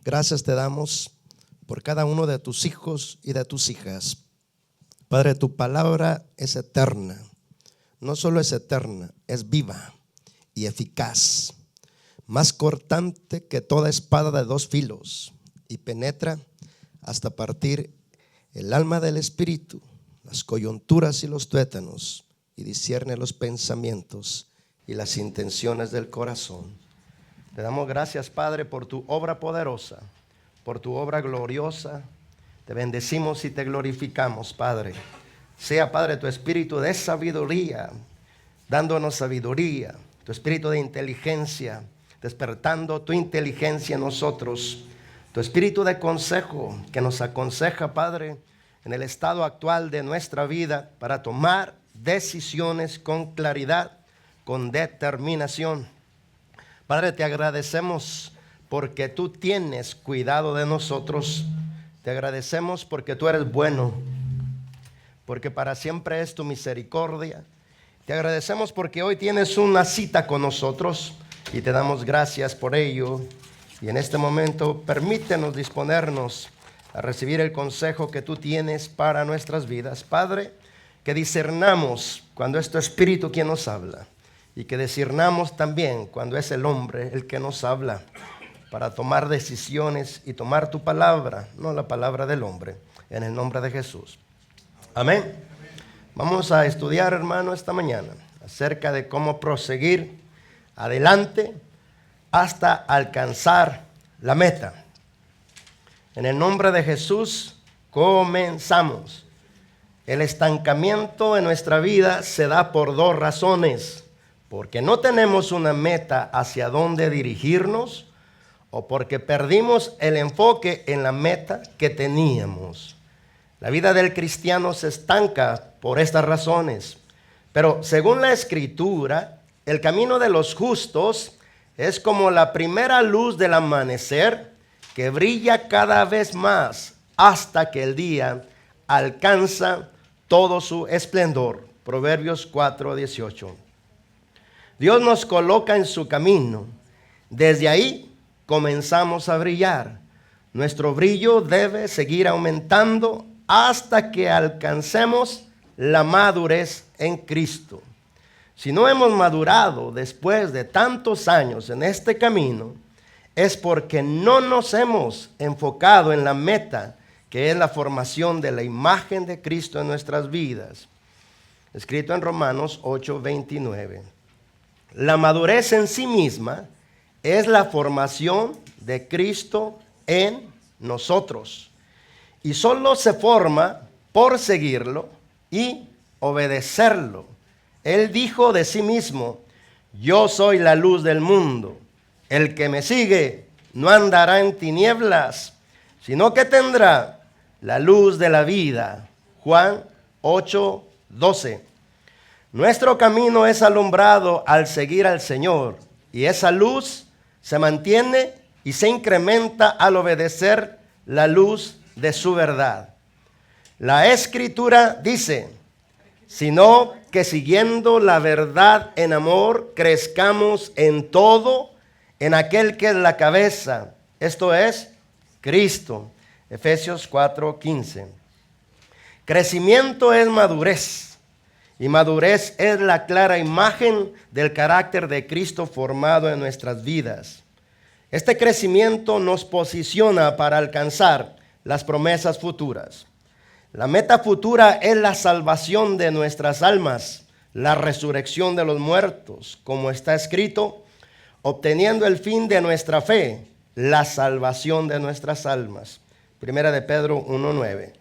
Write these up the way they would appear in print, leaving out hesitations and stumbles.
Gracias te damos por cada uno de tus hijos y de tus hijas. Padre, tu palabra es eterna. No solo es eterna, es viva y eficaz, más cortante que toda espada de dos filos, y penetra hasta partir el alma del espíritu, las coyunturas y los tuétanos, y discierne los pensamientos y las intenciones del corazón. Te damos gracias, Padre, por tu obra poderosa, por tu obra gloriosa. Te bendecimos y te glorificamos, Padre. Sea, Padre, tu espíritu de sabiduría, dándonos sabiduría, tu espíritu de inteligencia, despertando tu inteligencia en nosotros, tu espíritu de consejo que nos aconseja, Padre, en el estado actual de nuestra vida para tomar decisiones con claridad, con determinación. Padre, te agradecemos porque tú tienes cuidado de nosotros. Te agradecemos porque tú eres bueno, porque para siempre es tu misericordia. Te agradecemos porque hoy tienes una cita con nosotros y te damos gracias por ello. Y en este momento permítenos disponernos a recibir el consejo que tú tienes para nuestras vidas. Padre, que discernamos cuando es tu espíritu quien nos habla y que discernamos también cuando es el hombre el que nos habla para tomar decisiones y tomar tu palabra, no la palabra del hombre, en el nombre de Jesús. Amén. Vamos a estudiar, hermano, esta mañana acerca de cómo proseguir adelante hasta alcanzar la meta. En el nombre de Jesús, comenzamos. El estancamiento en nuestra vida se da por dos razones: porque no tenemos una meta hacia dónde dirigirnos, o porque perdimos el enfoque en la meta que teníamos. La vida del cristiano se estanca por estas razones. Pero según la Escritura, el camino de los justos es como la primera luz del amanecer que brilla cada vez más hasta que el día alcanza todo su esplendor. Proverbios 4:18. Dios nos coloca en su camino. Desde ahí comenzamos a brillar. Nuestro brillo debe seguir aumentando hasta que alcancemos la madurez en Cristo. Si no hemos madurado después de tantos años en este camino, es porque no nos hemos enfocado en la meta, que es la formación de la imagen de Cristo en nuestras vidas. Escrito en Romanos 8:29. La madurez en sí misma es la formación de Cristo en nosotros. Y solo se forma por seguirlo y obedecerlo. Él dijo de sí mismo: yo soy la luz del mundo. El que me sigue no andará en tinieblas, sino que tendrá la luz de la vida. Juan 8:12. Nuestro camino es alumbrado al seguir al Señor, y esa luz se mantiene y se incrementa al obedecer la luz de su verdad. La Escritura dice: sino que siguiendo la verdad en amor, crezcamos en todo en aquel que es la cabeza, esto es, Cristo. Efesios 4:15. Crecimiento es madurez, y madurez es la clara imagen del carácter de Cristo formado en nuestras vidas. Este crecimiento nos posiciona para alcanzar las promesas futuras. La meta futura es la salvación de nuestras almas, la resurrección de los muertos, como está escrito, obteniendo el fin de nuestra fe, la salvación de nuestras almas. Primera de Pedro 1:9.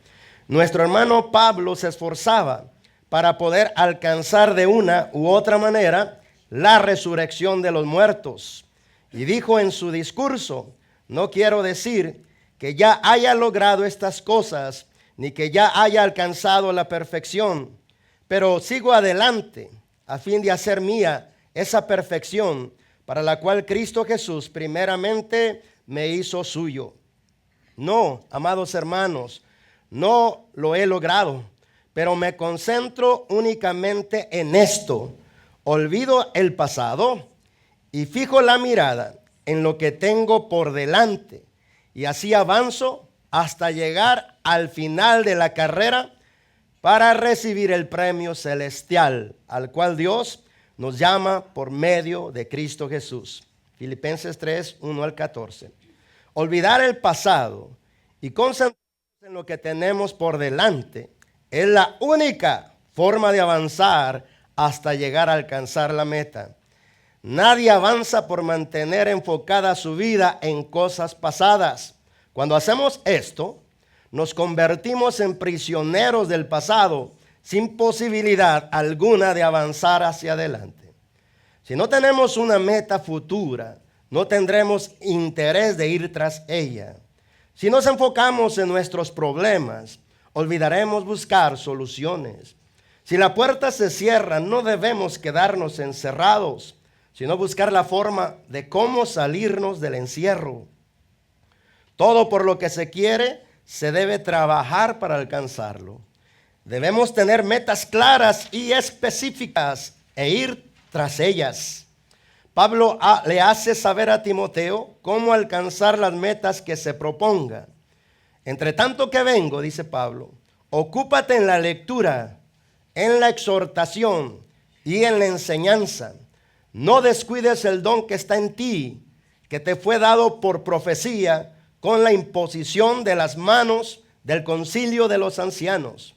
Nuestro hermano Pablo se esforzaba para poder alcanzar de una u otra manera la resurrección de los muertos. Y dijo en su discurso: no quiero decir que ya haya logrado estas cosas, ni que ya haya alcanzado la perfección, pero sigo adelante a fin de hacer mía esa perfección para la cual Cristo Jesús primeramente me hizo suyo. No, amados hermanos, no lo he logrado, pero me concentro únicamente en esto. Olvido el pasado y fijo la mirada en lo que tengo por delante. y así avanzo hasta llegar al final de la carrera para recibir el premio celestial al cual Dios nos llama por medio de Cristo Jesús. Filipenses 3, 1 al 14. Olvidar el pasado y concentrarnos en lo que tenemos por delante es la única forma de avanzar hasta llegar a alcanzar la meta. Nadie avanza por mantener enfocada su vida en cosas pasadas. Cuando hacemos esto, nos convertimos en prisioneros del pasado sin posibilidad alguna de avanzar hacia adelante. Si no tenemos una meta futura, no tendremos interés de ir tras ella. Si nos enfocamos en nuestros problemas, olvidaremos buscar soluciones. Si la puerta se cierra, no debemos quedarnos encerrados, sino buscar la forma de cómo salirnos del encierro. Todo por lo que se quiere, se debe trabajar para alcanzarlo. Debemos tener metas claras y específicas e ir tras ellas. Pablo le hace saber a Timoteo cómo alcanzar las metas que se proponga. Entre tanto que vengo, dice Pablo, ocúpate en la lectura, en la exhortación y en la enseñanza. No descuides el don que está en ti, que te fue dado por profecía con la imposición de las manos del concilio de los ancianos.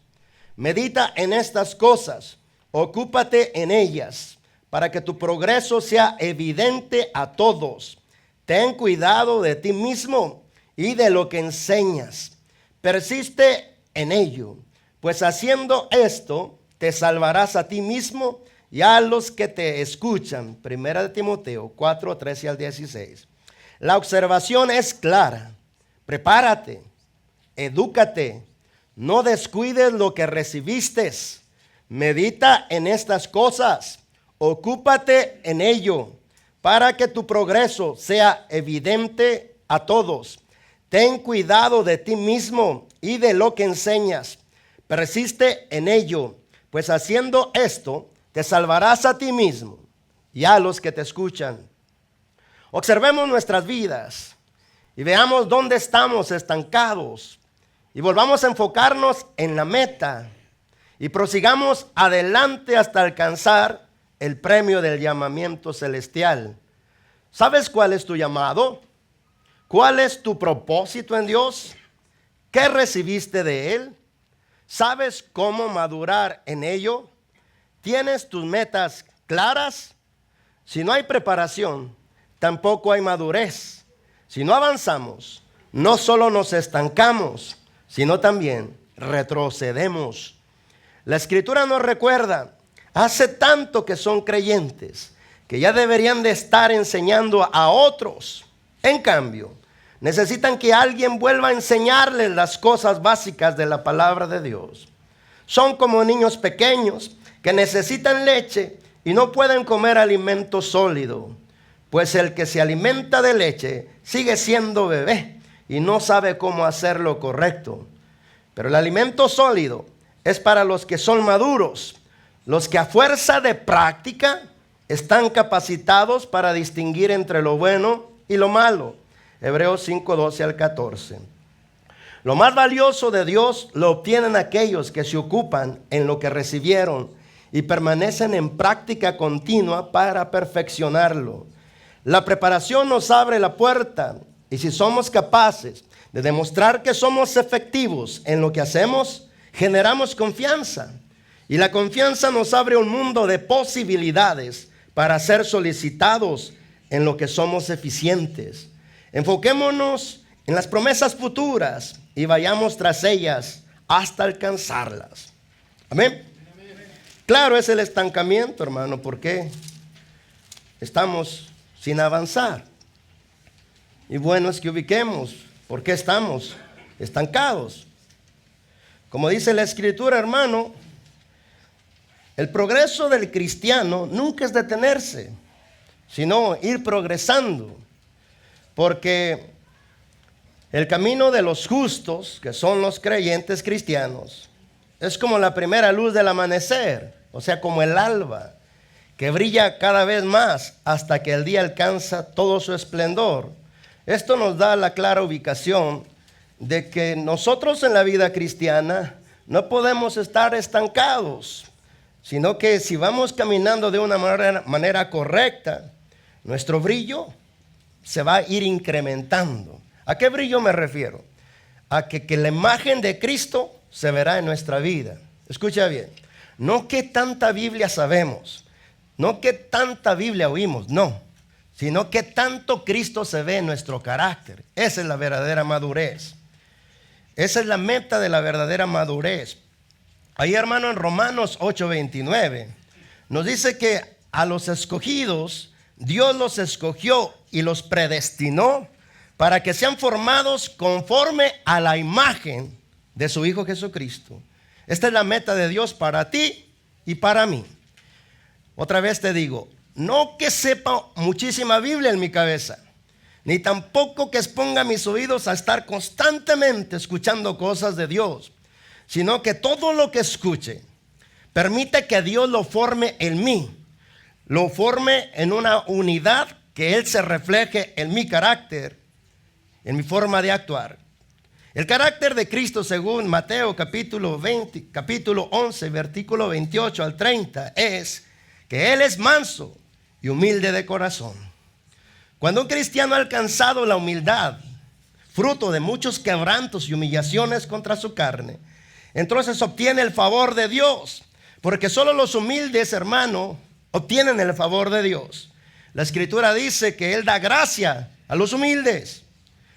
Medita en estas cosas, ocúpate en ellas, para que tu progreso sea evidente a todos. Ten cuidado de ti mismo y de lo que enseñas. Persiste en ello, pues haciendo esto te salvarás a ti mismo y a los que te escuchan. Primera de Timoteo 4, 13 al 16. La observación es clara. Prepárate, edúcate, no descuides lo que recibiste. Medita en estas cosas, ocúpate en ello, para que tu progreso sea evidente a todos. Ten cuidado de ti mismo y de lo que enseñas. Persiste en ello, pues haciendo esto te salvarás a ti mismo y a los que te escuchan. Observemos nuestras vidas y veamos dónde estamos estancados y volvamos a enfocarnos en la meta y prosigamos adelante hasta alcanzar el premio del llamamiento celestial. ¿Sabes cuál es tu llamado? ¿Cuál es tu propósito en Dios? ¿Qué recibiste de Él? ¿Sabes cómo madurar en ello? ¿Tienes tus metas claras? Si no hay preparación, tampoco hay madurez. Si no avanzamos, no solo nos estancamos, sino también retrocedemos. La Escritura nos recuerda, hace tanto que son creyentes, que ya deberían de estar enseñando a otros. En cambio, necesitan que alguien vuelva a enseñarles las cosas básicas de la palabra de Dios. Son como niños pequeños que necesitan leche y no pueden comer alimento sólido, pues el que se alimenta de leche sigue siendo bebé y no sabe cómo hacer lo correcto. Pero el alimento sólido es para los que son maduros, los que a fuerza de práctica están capacitados para distinguir entre lo bueno y lo malo. Hebreos 5, 12 al 14. Lo más valioso de Dios lo obtienen aquellos que se ocupan en lo que recibieron y permanecen en práctica continua para perfeccionarlo. La preparación nos abre la puerta y si somos capaces de demostrar que somos efectivos en lo que hacemos, generamos confianza. Y la confianza nos abre un mundo de posibilidades para ser solicitados en lo que somos eficientes. Enfoquémonos en las promesas futuras y vayamos tras ellas hasta alcanzarlas. Amén. Claro, es el estancamiento, hermano, porque estamos sin avanzar. Y bueno es que ubiquemos por qué estamos estancados. Como dice la Escritura, hermano, el progreso del cristiano nunca es detenerse, sino ir progresando. Porque el camino de los justos, que son los creyentes cristianos, es como la primera luz del amanecer, o sea, como el alba, que brilla cada vez más hasta que el día alcanza todo su esplendor. Esto nos da la clara ubicación de que nosotros en la vida cristiana no podemos estar estancados, sino que si vamos caminando de una manera correcta, nuestro brillo se va a ir incrementando. ¿A qué brillo me refiero? A que la imagen de Cristo se verá en nuestra vida. Escucha bien, no que tanta Biblia sabemos, no que tanta Biblia oímos, no, sino que tanto Cristo se ve en nuestro carácter. Esa es la verdadera madurez. Esa es la meta de la verdadera madurez. Ahí, hermano, en Romanos 8:29 nos dice que a los escogidos Dios los escogió y los predestinó para que sean formados conforme a la imagen de su Hijo Jesucristo. Esta es la meta de Dios para ti y para mí. Otra vez te digo, no que sepa muchísima Biblia en mi cabeza, ni tampoco que exponga mis oídos a estar constantemente escuchando cosas de Dios, sino que todo lo que escuche permite que Dios lo forme en mí, lo forme en una unidad, que Él se refleje en mi carácter, en mi forma de actuar. El carácter de Cristo, según Mateo capítulo 11, versículo 28 al 30, es que Él es manso y humilde de corazón. Cuando un cristiano ha alcanzado la humildad, fruto de muchos quebrantos y humillaciones contra su carne, entonces obtiene el favor de Dios, porque solo los humildes, hermano, obtienen el favor de Dios. La Escritura dice que Él da gracia a los humildes,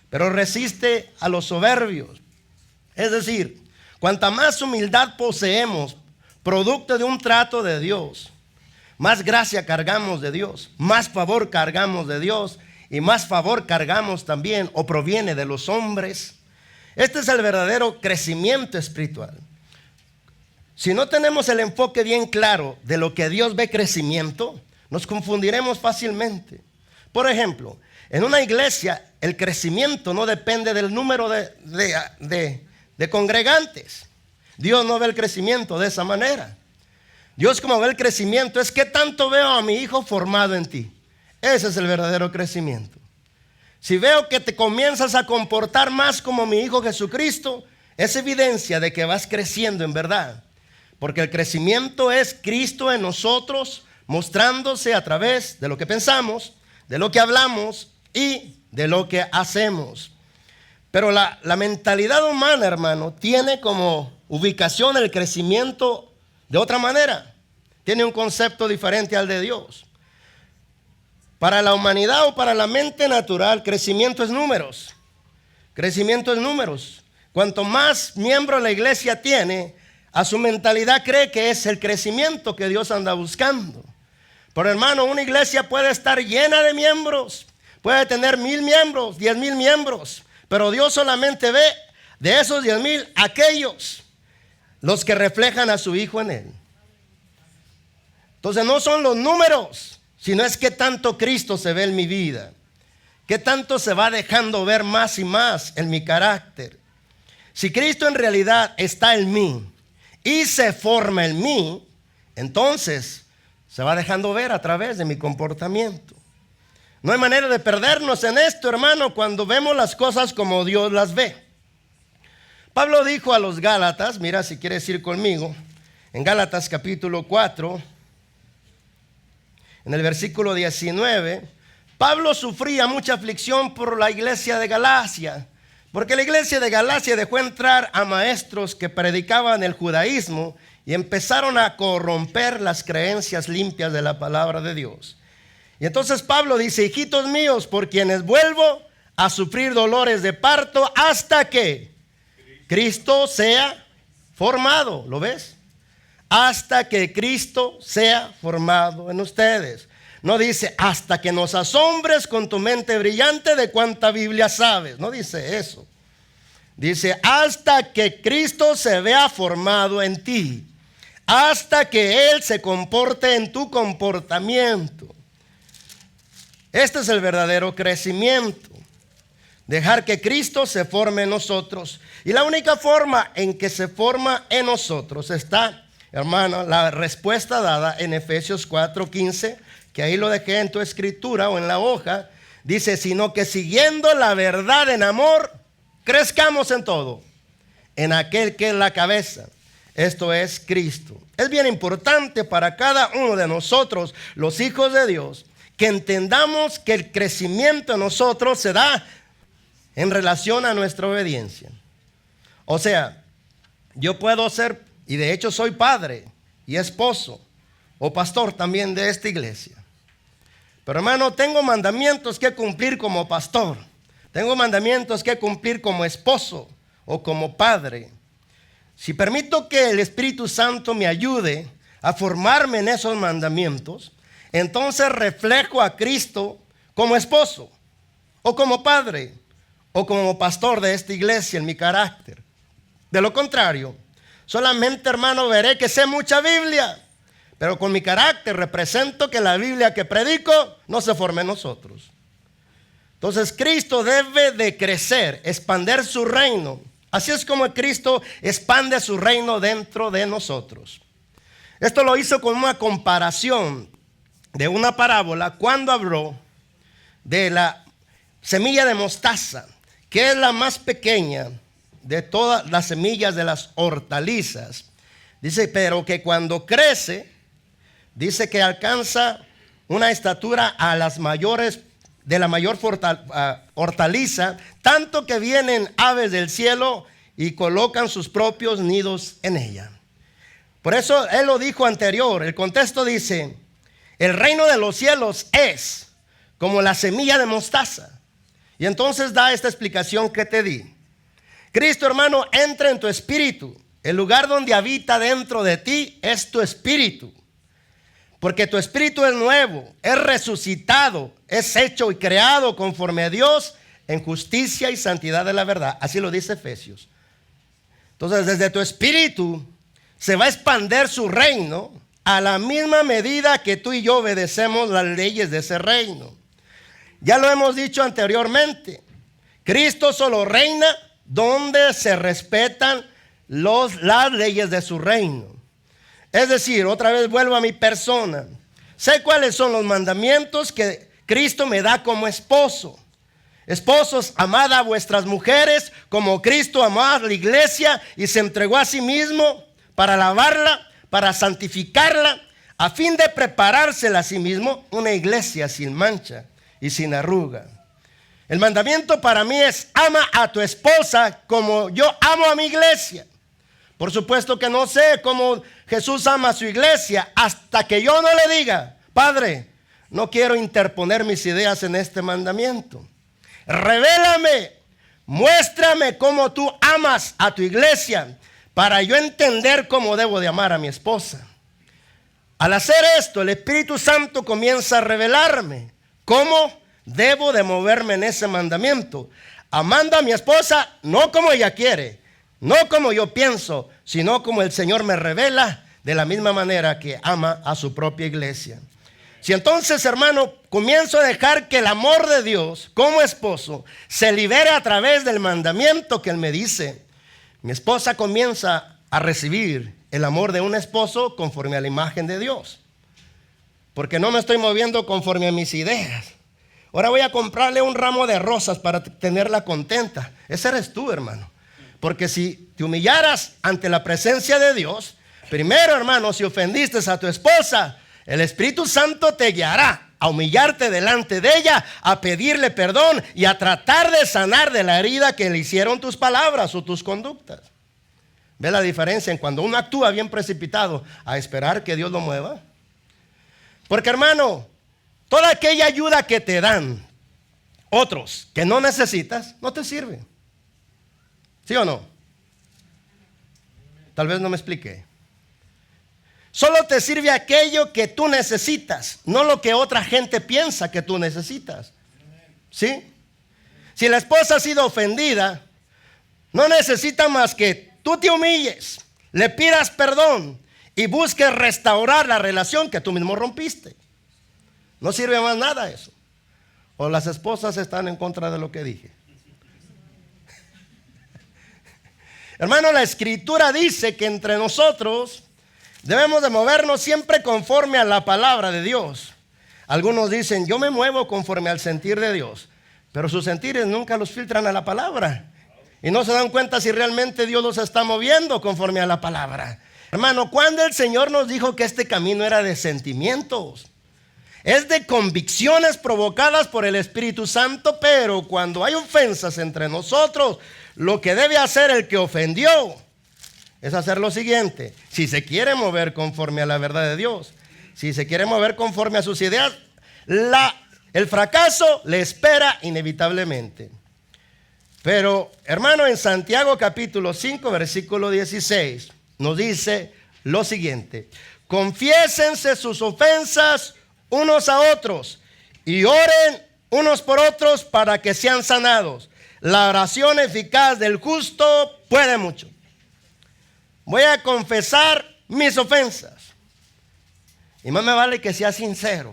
pero resiste a los soberbios. Es decir, cuanta más humildad poseemos, producto de un trato de Dios, más gracia cargamos de Dios, más favor cargamos de Dios, y más favor cargamos también o proviene de los hombres. Este es el verdadero crecimiento espiritual. Si no tenemos el enfoque bien claro de lo que Dios ve crecimiento, nos confundiremos fácilmente. Por ejemplo, en una iglesia el crecimiento no depende del número de congregantes. Dios no ve el crecimiento de esa manera. Dios, como ve el crecimiento, es que tanto veo a mi hijo formado en ti. Ese es el verdadero crecimiento. Si veo que te comienzas a comportar más como mi Hijo Jesucristo, es evidencia de que vas creciendo en verdad. Porque el crecimiento es Cristo en nosotros, mostrándose a través de lo que pensamos, de lo que hablamos y de lo que hacemos. Pero la mentalidad humana, hermano, tiene como ubicación el crecimiento de otra manera. Tiene un concepto diferente al de Dios. Para la humanidad o para la mente natural, crecimiento es números. Crecimiento es números. Cuanto más miembros la iglesia tiene, a su mentalidad cree que es el crecimiento que Dios anda buscando. Pero hermano, una iglesia puede estar llena de miembros, puede tener 1,000 miembros, 10,000 miembros, pero Dios solamente ve de esos 10,000 aquellos, los que reflejan a su Hijo en él. Entonces no son los números, sino es que tanto Cristo se ve en mi vida, que tanto se va dejando ver más y más en mi carácter. Si Cristo en realidad está en mí y se forma en mí, entonces se va dejando ver a través de mi comportamiento. No hay manera de perdernos en esto, hermano, cuando vemos las cosas como Dios las ve. Pablo dijo a los Gálatas, mira si quieres ir conmigo, en Gálatas capítulo 4, en el versículo 19, Pablo sufría mucha aflicción por la iglesia de Galacia, porque la iglesia de Galacia dejó entrar a maestros que predicaban el judaísmo y empezaron a corromper las creencias limpias de la palabra de Dios. Y entonces Pablo dice: hijitos míos, por quienes vuelvo a sufrir dolores de parto hasta que Cristo sea formado. ¿Lo ves? Hasta que Cristo sea formado en ustedes. No dice hasta que nos asombres con tu mente brillante de cuánta Biblia sabes. No dice eso. Dice hasta que Cristo se vea formado en ti. Hasta que Él se comporte en tu comportamiento. Este es el verdadero crecimiento. Dejar que Cristo se forme en nosotros. Y la única forma en que se forma en nosotros está, hermano, la respuesta dada en Efesios 4:15, que ahí lo dejé en tu escritura o en la hoja. Dice, sino que siguiendo la verdad en amor, crezcamos en todo, en aquel que es la cabeza, esto es Cristo. Es bien importante para cada uno de nosotros, los hijos de Dios, que entendamos que el crecimiento en nosotros se da en relación a nuestra obediencia. O sea, yo puedo ser, y de hecho soy padre y esposo o pastor también de esta iglesia. Pero hermano, tengo mandamientos que cumplir como pastor. Tengo mandamientos que cumplir como esposo o como padre. Si permito que el Espíritu Santo me ayude a formarme en esos mandamientos, entonces reflejo a Cristo como esposo o como padre o como pastor de esta iglesia en mi carácter. De lo contrario, solamente, hermano, veré que sé mucha Biblia, pero con mi carácter represento que la Biblia que predico no se forme en nosotros. Entonces Cristo debe de crecer, expandir su reino. Así es como Cristo expande su reino dentro de nosotros. Esto lo hizo con una comparación de una parábola cuando habló de la semilla de mostaza, que es la más pequeña de todas las semillas de las hortalizas. Dice, pero que cuando crece, dice que alcanza una estatura a las mayores, de la mayor hortaliza, tanto que vienen aves del cielo y colocan sus propios nidos en ella. Por eso él lo dijo anterior. El contexto dice, el reino de los cielos es como la semilla de mostaza. Y entonces da esta explicación que te di. Cristo, hermano, entra en tu espíritu. El lugar donde habita dentro de ti es tu espíritu. Porque tu espíritu es nuevo, es resucitado, es hecho y creado conforme a Dios en justicia y santidad de la verdad. Así lo dice Efesios. Entonces, desde tu espíritu se va a expandir su reino a la misma medida que tú y yo obedecemos las leyes de ese reino. Ya lo hemos dicho anteriormente. Cristo solo reina donde se respetan las leyes de su reino. Es decir, otra vez vuelvo a mi persona. Sé cuáles son los mandamientos que Cristo me da como esposo. Esposos, amad a vuestras mujeres como Cristo amó a la iglesia y se entregó a sí mismo para lavarla, para santificarla, a fin de preparársela a sí mismo una iglesia sin mancha y sin arruga. El mandamiento para mí es: ama a tu esposa como yo amo a mi iglesia. Por supuesto que no sé cómo Jesús ama a su iglesia hasta que yo no le diga: Padre, no quiero interponer mis ideas en este mandamiento. Revélame, muéstrame cómo tú amas a tu iglesia para yo entender cómo debo de amar a mi esposa. Al hacer esto, el Espíritu Santo comienza a revelarme cómo debo de moverme en ese mandamiento, amando a mi esposa no como ella quiere, no como yo pienso, sino como el Señor me revela, de la misma manera que ama a su propia iglesia. Si entonces, hermano, comienzo a dejar que el amor de Dios como esposo se libere a través del mandamiento que Él me dice, mi esposa comienza a recibir el amor de un esposo conforme a la imagen de Dios. Porque no me estoy moviendo conforme a mis ideas. Ahora voy a comprarle un ramo de rosas para tenerla contenta. Ese eres tú, hermano. Porque si te humillaras ante la presencia de Dios, primero, hermano, si ofendiste a tu esposa, el Espíritu Santo te guiará a humillarte delante de ella, a pedirle perdón y a tratar de sanar de la herida que le hicieron tus palabras o tus conductas. ¿Ve la diferencia en cuando uno actúa bien precipitado a esperar que Dios lo mueva? Porque, hermano, toda aquella ayuda que te dan otros que no necesitas, no te sirve. ¿Sí o no? Tal vez no me expliqué. Solo te sirve aquello que tú necesitas, no lo que otra gente piensa que tú necesitas. ¿Sí? Si la esposa ha sido ofendida, no necesita más que tú te humilles, le pidas perdón y busques restaurar la relación que tú mismo rompiste. No sirve más nada eso. O las esposas están en contra de lo que dije. Hermano, la Escritura dice que entre nosotros debemos de movernos siempre conforme a la palabra de Dios, Algunos dicen, yo me muevo conforme al sentir de Dios, pero sus sentires nunca los filtran a la palabra. Y no se dan cuenta si realmente Dios los está moviendo conforme a la palabra. Hermano, ¿cuándo el Señor nos dijo que este camino era de sentimientos? Es de convicciones provocadas por el Espíritu Santo, pero cuando hay ofensas entre nosotros, lo que debe hacer el que ofendió es hacer lo siguiente. Si se quiere mover conforme a la verdad de Dios, si se quiere mover conforme a sus ideas, el fracaso le espera inevitablemente. Pero, hermano, en Santiago capítulo 5, versículo 16, nos dice lo siguiente: confiésense sus ofensas unos a otros y oren unos por otros para que sean sanados. La oración eficaz del justo puede mucho. Voy a confesar mis ofensas. Y más me vale que sea sincero,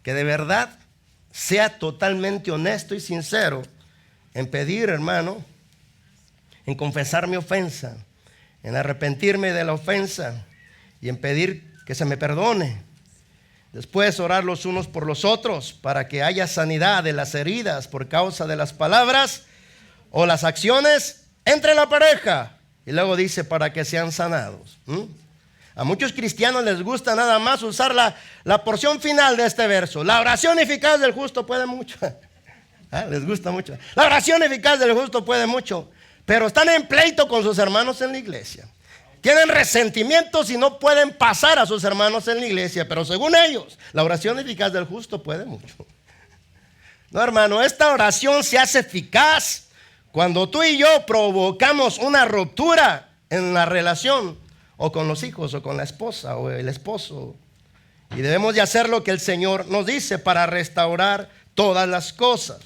que de verdad sea totalmente honesto y sincero en pedir, hermano, en confesar mi ofensa, en arrepentirme de la ofensa y en pedir que se me perdone. Después orar los unos por los otros para que haya sanidad de las heridas por causa de las palabras o las acciones entre la pareja. Y luego dice para que sean sanados. A muchos cristianos les gusta nada más usar la porción final de este verso. La oración eficaz del justo puede mucho. Les gusta mucho. La oración eficaz del justo puede mucho. Pero están en pleito con sus hermanos en la iglesia. Tienen resentimientos y no pueden pasar a sus hermanos en la iglesia. Pero según ellos, la oración eficaz del justo puede mucho. No, hermano, esta oración se hace eficaz cuando tú y yo provocamos una ruptura en la relación, o con los hijos, o con la esposa, o el esposo. Y debemos de hacer lo que el Señor nos dice para restaurar todas las cosas.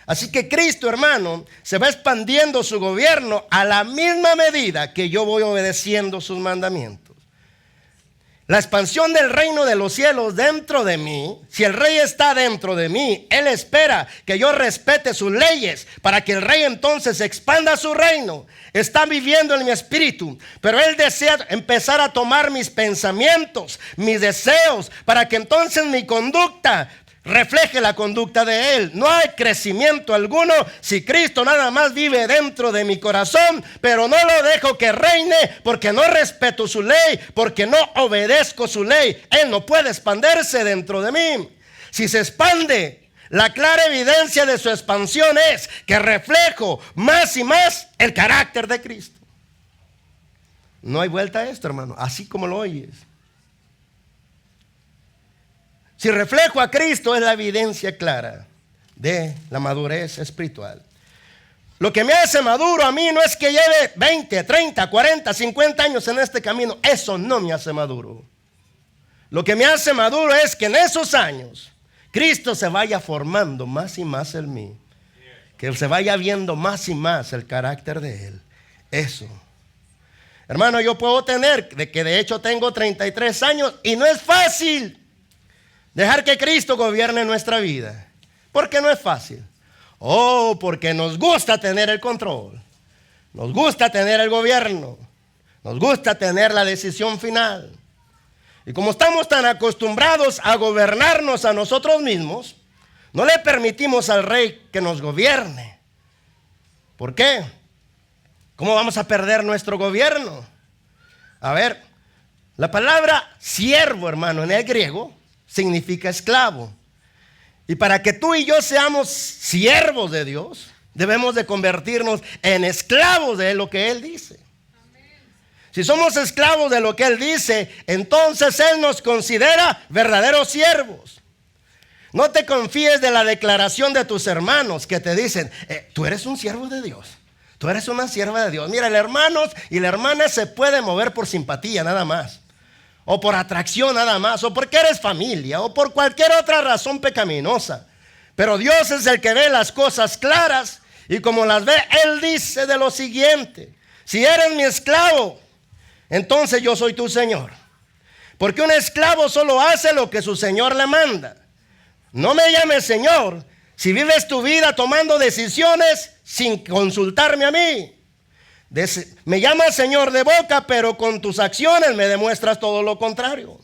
Así que Cristo, hermano, se va expandiendo su gobierno a la misma medida que yo voy obedeciendo sus mandamientos. La expansión del reino de los cielos dentro de mí, si el rey está dentro de mí, él espera que yo respete sus leyes para que el rey entonces expanda su reino. Está viviendo en mi espíritu, pero él desea empezar a tomar mis pensamientos, mis deseos, para que entonces mi conducta refleje la conducta de él. No hay crecimiento alguno si Cristo nada más vive dentro de mi corazón, pero no lo dejo que reine porque no respeto su ley, porque no obedezco su ley. Él no puede expandirse dentro de mí. Si se expande, la clara evidencia de su expansión es que reflejo más y más el carácter de Cristo. No hay vuelta a esto, hermano, así como lo oyes. Si reflejo a Cristo, es la evidencia clara de la madurez espiritual. Lo que me hace maduro a mí no es que lleve 20, 30, 40, 50 años en este camino. Eso no me hace maduro. Lo que me hace maduro es que en esos años Cristo se vaya formando más y más en mí. Que se vaya viendo más y más el carácter de Él. Eso. Hermano, yo puedo tener, de hecho tengo 33 años y no es fácil dejar que Cristo gobierne nuestra vida. Porque no es fácil. Porque nos gusta tener el control. Nos gusta tener el gobierno. Nos gusta tener la decisión final. Y como estamos tan acostumbrados a gobernarnos a nosotros mismos, no le permitimos al rey que nos gobierne. ¿Por qué? ¿Cómo vamos a perder nuestro gobierno? A ver, la palabra siervo, hermano, en el griego significa esclavo. Y para que tú y yo seamos siervos de Dios, debemos de convertirnos en esclavos de lo que Él dice. Si somos esclavos de lo que Él dice, entonces Él nos considera verdaderos siervos. No te confíes de la declaración de tus hermanos que te dicen, tú eres un siervo de Dios, tú eres una sierva de Dios. Mira, el hermano y la hermana se puede mover por simpatía nada más, o por atracción nada más, o porque eres familia, o por cualquier otra razón pecaminosa. Pero Dios es el que ve las cosas claras, y como las ve, Él dice de lo siguiente: si eres mi esclavo, entonces yo soy tu Señor. Porque un esclavo solo hace lo que su Señor le manda. No me llames Señor si vives tu vida tomando decisiones sin consultarme a mí. Me llamas Señor de boca, pero con tus acciones me demuestras todo lo contrario.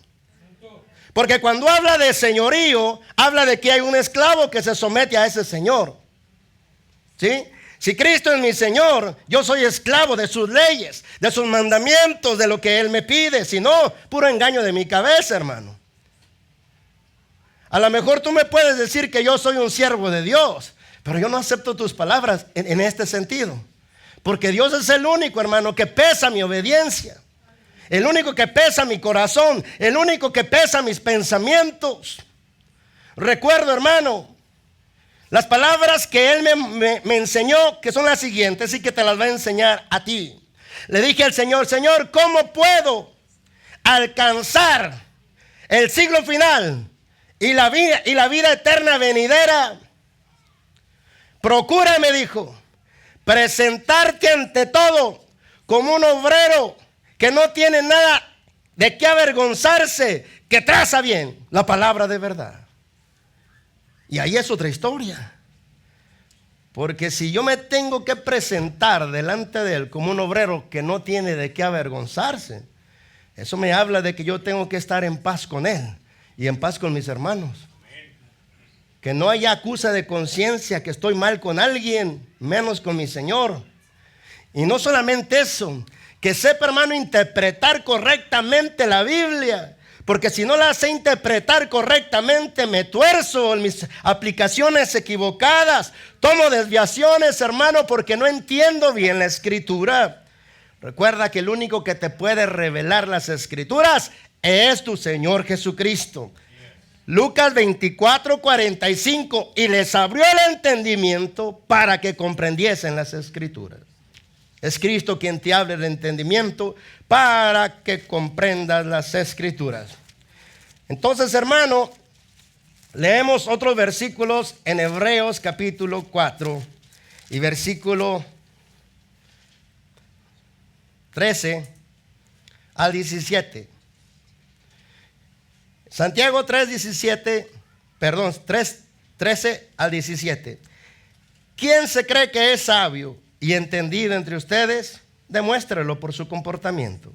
Porque cuando habla de señorío, habla de que hay un esclavo que se somete a ese señor. ¿Sí? Si Cristo es mi Señor, yo soy esclavo de sus leyes, de sus mandamientos, de lo que Él me pide. Si no, puro engaño de mi cabeza, hermano. A lo mejor tú me puedes decir que yo soy un siervo de Dios, pero yo no acepto tus palabras en este sentido. Porque Dios es el único, hermano, que pesa mi obediencia. El único que pesa mi corazón. El único que pesa mis pensamientos. Recuerdo, hermano, las palabras que Él me enseñó, que son las siguientes, y que te las voy a enseñar a ti. Le dije al Señor: Señor, ¿cómo puedo alcanzar el siglo final y la vida eterna venidera? Procura, me dijo, presentarte ante todo como un obrero que no tiene nada de qué avergonzarse, que traza bien la palabra de verdad. Y ahí es otra historia. Porque si yo me tengo que presentar delante de Él como un obrero que no tiene de qué avergonzarse, eso me habla de que yo tengo que estar en paz con Él y en paz con mis hermanos. Que no haya acusa de conciencia que estoy mal con alguien, menos con mi Señor. Y no solamente eso, que sepa, hermano, interpretar correctamente la Biblia. Porque si no la sé interpretar correctamente, me tuerzo en mis aplicaciones equivocadas. Tomo desviaciones, hermano, porque no entiendo bien la Escritura. Recuerda que el único que te puede revelar las Escrituras es tu Señor Jesucristo. Lucas 24:45. Y les abrió el entendimiento para que comprendiesen las Escrituras. Es Cristo quien te abre el entendimiento para que comprendas las Escrituras. Entonces, hermano, leemos otros versículos en Hebreos capítulo 4 y versículo 13 al 17. Santiago 3:13 al 17. ¿Quién se cree que es sabio y entendido entre ustedes? Demuéstrelo por su comportamiento,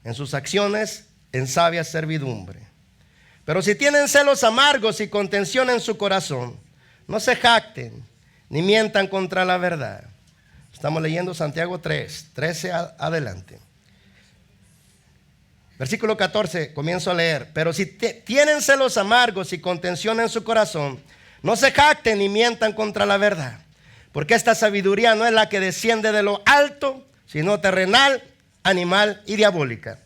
en sus acciones, en sabia servidumbre. Pero si tienen celos amargos y contención en su corazón, no se jacten ni mientan contra la verdad. Estamos leyendo Santiago 3:13 adelante. Versículo 14, comienzo a leer. Pero si tienen celos amargos y contención en su corazón, no se jacten ni mientan contra la verdad. Porque esta sabiduría no es la que desciende de lo alto, sino terrenal, animal y diabólica.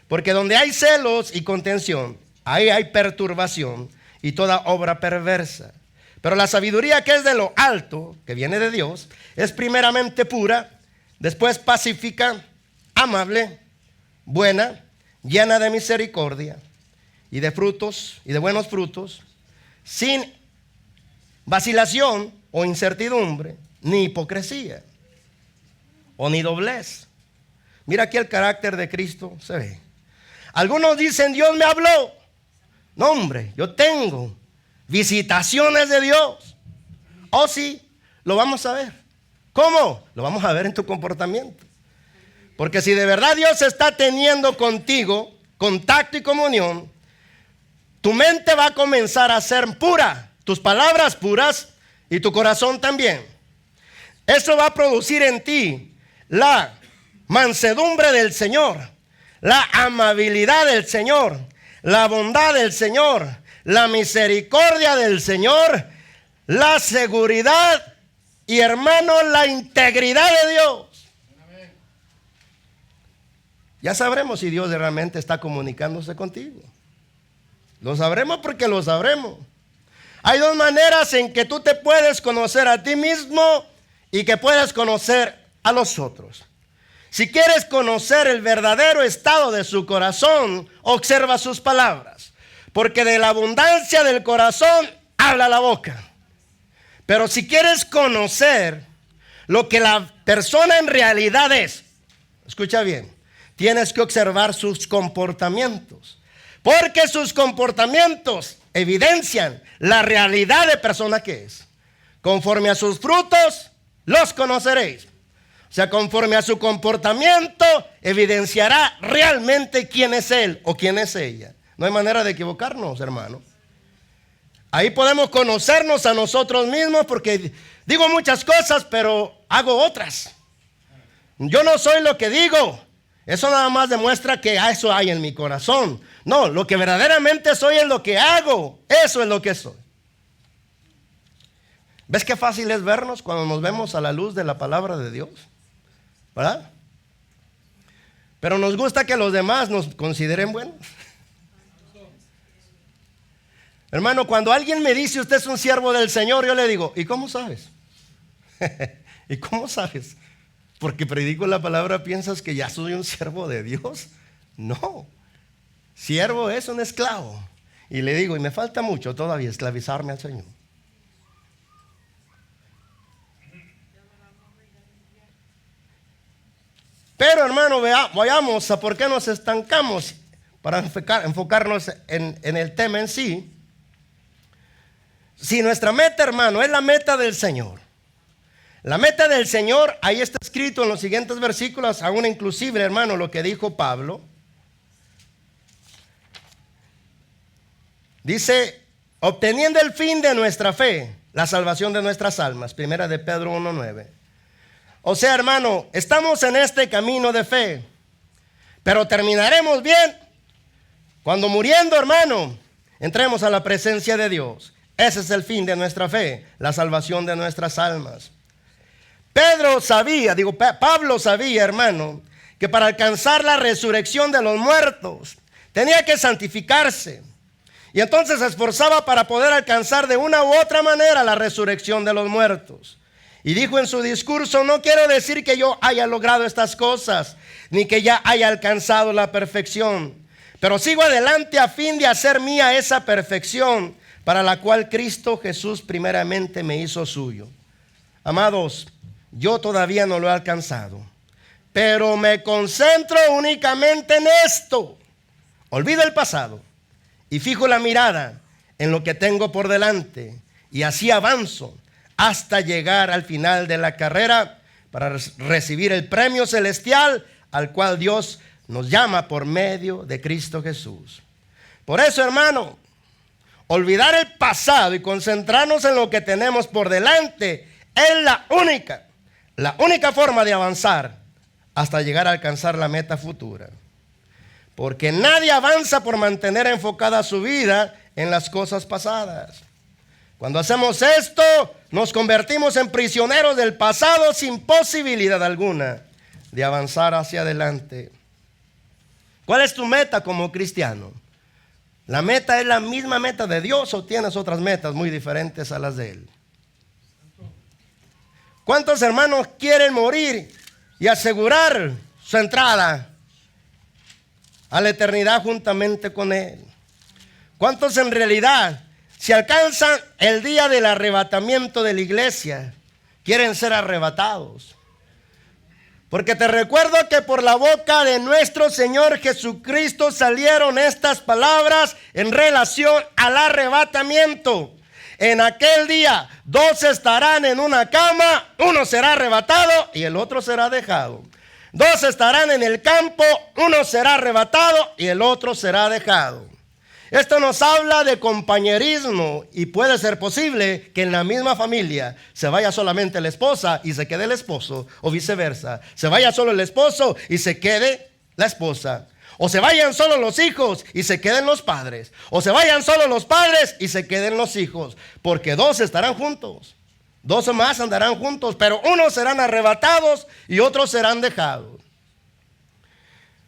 Porque donde hay celos y contención, ahí hay perturbación y toda obra perversa. Pero la sabiduría que es de lo alto, que viene de Dios, es primeramente pura, después pacífica, amable, buena, llena de misericordia y de frutos y de buenos frutos, sin vacilación o incertidumbre, ni hipocresía o ni doblez. Mira aquí el carácter de Cristo se ve. Algunos dicen: Dios me habló. No, hombre, yo tengo visitaciones de Dios. Oh, sí, lo vamos a ver. ¿Cómo? Lo vamos a ver en tu comportamiento. Porque si de verdad Dios está teniendo contigo contacto y comunión, tu mente va a comenzar a ser pura, tus palabras puras y tu corazón también. Eso va a producir en ti la mansedumbre del Señor, la amabilidad del Señor, la bondad del Señor, la misericordia del Señor, la seguridad y, hermano, la integridad de Dios. Ya sabremos si Dios realmente está comunicándose contigo. Lo sabremos porque lo sabremos. Hay dos maneras en que tú te puedes conocer a ti mismo y que puedes conocer a los otros. Si quieres conocer el verdadero estado de su corazón, observa sus palabras. Porque de la abundancia del corazón habla la boca. Pero si quieres conocer lo que la persona en realidad es, escucha bien, tienes que observar sus comportamientos. Porque sus comportamientos evidencian la realidad de persona que es. Conforme a sus frutos, los conoceréis. O sea, conforme a su comportamiento, evidenciará realmente quién es él o quién es ella. No hay manera de equivocarnos, hermano. Ahí podemos conocernos a nosotros mismos, porque digo muchas cosas, pero hago otras. Yo no soy lo que digo. Eso nada más demuestra que eso hay en mi corazón. No, lo que verdaderamente soy es lo que hago. Eso es lo que soy. ¿Ves qué fácil es vernos cuando nos vemos a la luz de la palabra de Dios? ¿Verdad? Pero nos gusta que los demás nos consideren buenos. Hermano, cuando alguien me dice usted es un siervo del Señor, yo le digo, ¿y cómo sabes? ¿Y cómo sabes? Porque predico la palabra, ¿piensas que ya soy un siervo de Dios? No. Siervo es un esclavo. Y le digo, y me falta mucho todavía esclavizarme al Señor. Pero hermano, vayamos a por qué nos estancamos para enfocarnos en el tema en sí. Si nuestra meta, hermano, es la meta del Señor. La meta del Señor, ahí está escrito en los siguientes versículos, aún inclusive, hermano, lo que dijo Pablo. Dice, obteniendo el fin de nuestra fe, la salvación de nuestras almas. Primera de Pedro 1:9. O sea, hermano, estamos en este camino de fe, pero terminaremos bien cuando muriendo, hermano, entremos a la presencia de Dios. Ese es el fin de nuestra fe, la salvación de nuestras almas. Pablo sabía, hermano, que para alcanzar la resurrección de los muertos tenía que santificarse. Y entonces se esforzaba para poder alcanzar de una u otra manera la resurrección de los muertos. Y dijo en su discurso, no quiero decir que yo haya logrado estas cosas, ni que ya haya alcanzado la perfección, pero sigo adelante a fin de hacer mía esa perfección, para la cual Cristo Jesús primeramente me hizo suyo. Amados, yo todavía no lo he alcanzado, pero me concentro únicamente en esto. Olvido el pasado y fijo la mirada en lo que tengo por delante, y así avanzo hasta llegar al final de la carrera para recibir el premio celestial al cual Dios nos llama por medio de Cristo Jesús. Por eso, hermano, olvidar el pasado y concentrarnos en lo que tenemos por delante es la única forma de avanzar hasta llegar a alcanzar la meta futura. Porque nadie avanza por mantener enfocada su vida en las cosas pasadas. Cuando hacemos esto, nos convertimos en prisioneros del pasado sin posibilidad alguna de avanzar hacia adelante. ¿Cuál es tu meta como cristiano? ¿La meta es la misma meta de Dios o tienes otras metas muy diferentes a las de Él? ¿Cuántos hermanos quieren morir y asegurar su entrada a la eternidad juntamente con Él? ¿Cuántos en realidad, si alcanzan el día del arrebatamiento de la iglesia, quieren ser arrebatados? Porque te recuerdo que por la boca de nuestro Señor Jesucristo salieron estas palabras en relación al arrebatamiento. En aquel día, 2 estarán en una cama, uno será arrebatado y el otro será dejado. 2 estarán en el campo, uno será arrebatado y el otro será dejado. Esto nos habla de compañerismo, y puede ser posible que en la misma familia se vaya solamente la esposa y se quede el esposo, o viceversa. Se vaya solo el esposo y se quede la esposa. O se vayan solo los hijos y se queden los padres. O se vayan solo los padres y se queden los hijos. Porque 2 estarán juntos. 2 o más andarán juntos, pero unos serán arrebatados y otros serán dejados.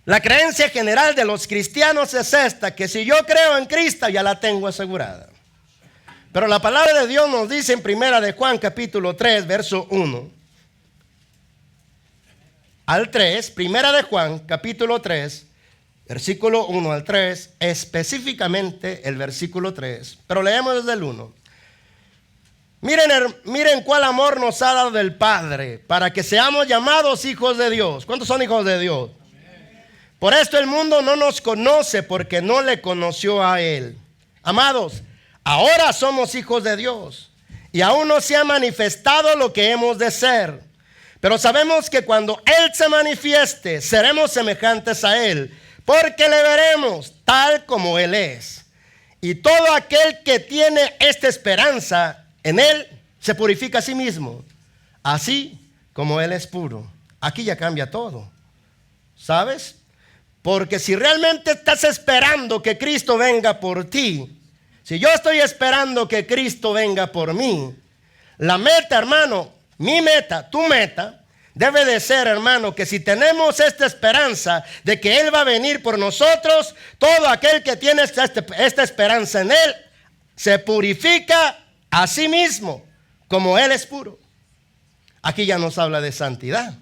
La creencia general de los cristianos es esta, que si yo creo en Cristo ya la tengo asegurada. Pero la palabra de Dios nos dice en Primera de Juan capítulo 3, verso 1 al 3, Primera de Juan capítulo 3, versículo 1 al 3, específicamente el versículo 3, pero leemos desde el 1. Miren cuál amor nos ha dado el Padre para que seamos llamados hijos de Dios. ¿Cuántos son hijos de Dios? Por esto el mundo no nos conoce, porque no le conoció a Él. Amados, ahora somos hijos de Dios y aún no se ha manifestado lo que hemos de ser. Pero sabemos que cuando Él se manifieste, seremos semejantes a Él, porque le veremos tal como Él es. Y todo aquel que tiene esta esperanza en Él se purifica a sí mismo, así como Él es puro. Aquí ya cambia todo, ¿sabes? Porque si realmente estás esperando que Cristo venga por ti, si yo estoy esperando que Cristo venga por mí, la meta, hermano, mi meta, tu meta, debe de ser, hermano, que si tenemos esta esperanza de que Él va a venir por nosotros, todo aquel que tiene esta esperanza en Él, se purifica a sí mismo, como Él es puro. Aquí ya nos habla de santidad.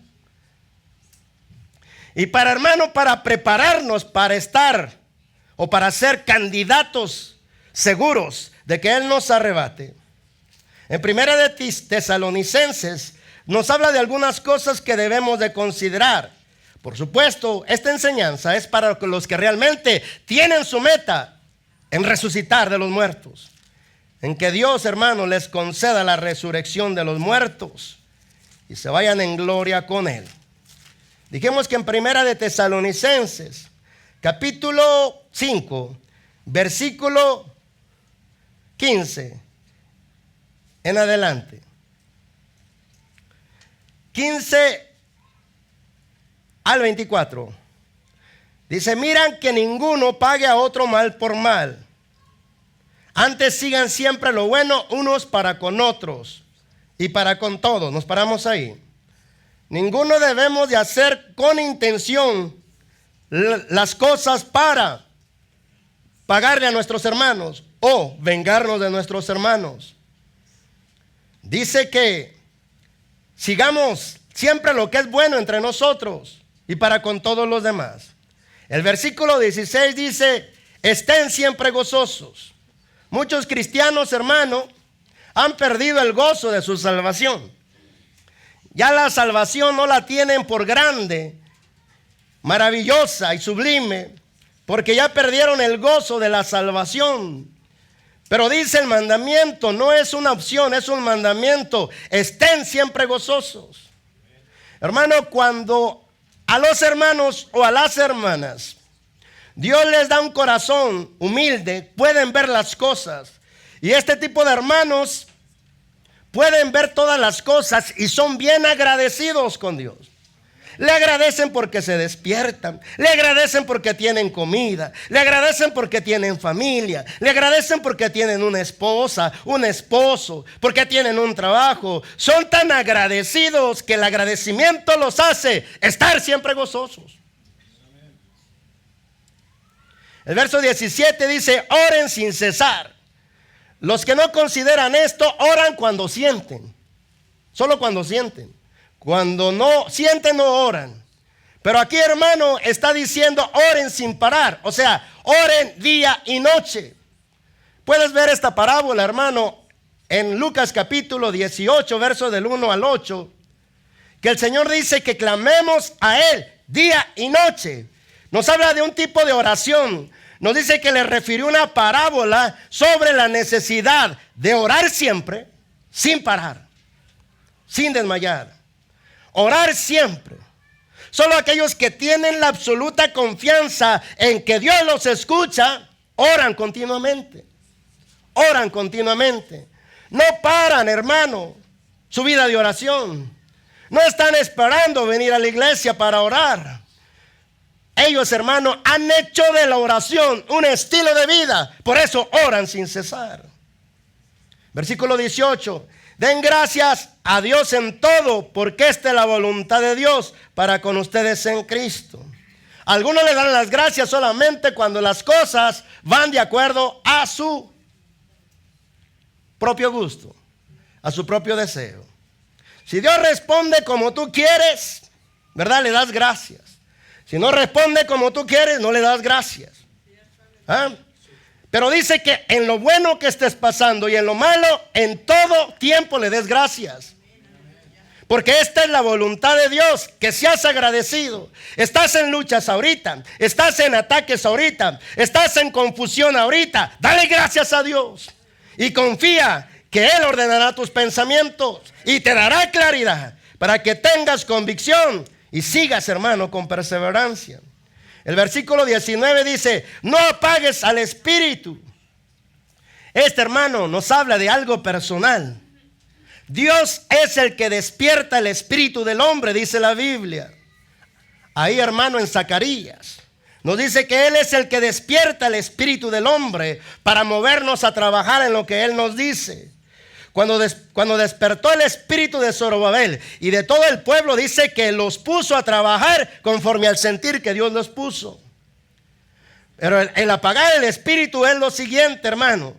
Y para, hermano, para prepararnos para estar o para ser candidatos seguros de que Él nos arrebate, en Primera de Tesalonicenses nos habla de algunas cosas que debemos de considerar. Por supuesto, esta enseñanza es para los que realmente tienen su meta en resucitar de los muertos, en que Dios, hermano, les conceda la resurrección de los muertos y se vayan en gloria con Él. Dijimos que en Primera de Tesalonicenses, capítulo 5, versículo 15 en adelante, 15 al 24, dice: miran que ninguno pague a otro mal por mal, antes sigan siempre lo bueno unos para con otros y para con todos. Nos paramos ahí. Ninguno debemos de hacer con intención las cosas para pagarle a nuestros hermanos o vengarnos de nuestros hermanos. Dice que sigamos siempre lo que es bueno entre nosotros y para con todos los demás. El versículo 16 dice: estén siempre gozosos. Muchos cristianos, hermano, han perdido el gozo de su salvación. Ya la salvación no la tienen por grande, maravillosa y sublime, porque ya perdieron el gozo de la salvación. Pero dice el mandamiento, no es una opción, es un mandamiento: estén siempre gozosos. Hermano, cuando a los hermanos o a las hermanas Dios les da un corazón humilde, pueden ver las cosas. Y este tipo de hermanos pueden ver todas las cosas y son bien agradecidos con Dios. Le agradecen porque se despiertan, le agradecen porque tienen comida, le agradecen porque tienen familia, le agradecen porque tienen una esposa, un esposo, porque tienen un trabajo. Son tan agradecidos que el agradecimiento los hace estar siempre gozosos. El verso 17 dice: oren sin cesar. Los que no consideran esto oran cuando sienten, solo cuando sienten. Cuando no sienten, no oran. Pero aquí, hermano, está diciendo oren sin parar. O sea, oren día y noche. Puedes ver esta parábola, hermano, en Lucas capítulo 18, verso del 1 al 8, que el Señor dice que clamemos a Él día y noche. Nos habla de un tipo de oración. Nos dice que le refirió una parábola sobre la necesidad de orar siempre, sin parar, sin desmayar. Orar siempre. Solo aquellos que tienen la absoluta confianza en que Dios los escucha, oran continuamente. Oran continuamente. No paran, hermano, su vida de oración. No están esperando venir a la iglesia para orar. Ellos, hermano, han hecho de la oración un estilo de vida. Por eso oran sin cesar. Versículo 18. Den gracias a Dios en todo, porque esta es la voluntad de Dios para con ustedes en Cristo. Algunos le dan las gracias solamente cuando las cosas van de acuerdo a su propio gusto, a su propio deseo. Si Dios responde como tú quieres, ¿verdad? Le das gracias. Si no responde como tú quieres, no le das gracias. ¿Ah? Pero dice que en lo bueno que estés pasando y en lo malo, en todo tiempo le des gracias. Porque esta es la voluntad de Dios, que seas agradecido. Estás en luchas ahorita, estás en ataques ahorita, estás en confusión ahorita. Dale gracias a Dios y confía que Él ordenará tus pensamientos y te dará claridad para que tengas convicción y sigas, hermano, con perseverancia. El versículo 19 dice, no apagues al espíritu. Este, hermano, nos habla de algo personal. Dios es el que despierta el espíritu del hombre, dice la Biblia. Ahí, hermano, en Zacarías nos dice que Él es el que despierta el espíritu del hombre para movernos a trabajar en lo que Él nos dice. Cuando despertó el espíritu de Zorobabel y de todo el pueblo, dice que los puso a trabajar conforme al sentir que Dios los puso. Pero el apagar el espíritu es lo siguiente, hermano.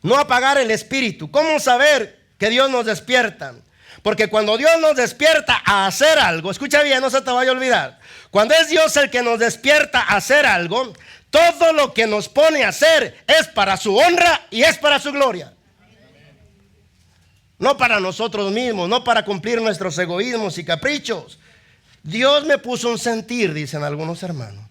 No apagar el espíritu. ¿Cómo saber que Dios nos despierta? Porque cuando Dios nos despierta a hacer algo, escucha bien, no se te vaya a olvidar. Cuando es Dios el que nos despierta a hacer algo, todo lo que nos pone a hacer es para su honra y es para su gloria. No para nosotros mismos, no para cumplir nuestros egoísmos y caprichos. Dios me puso un sentir, dicen algunos hermanos.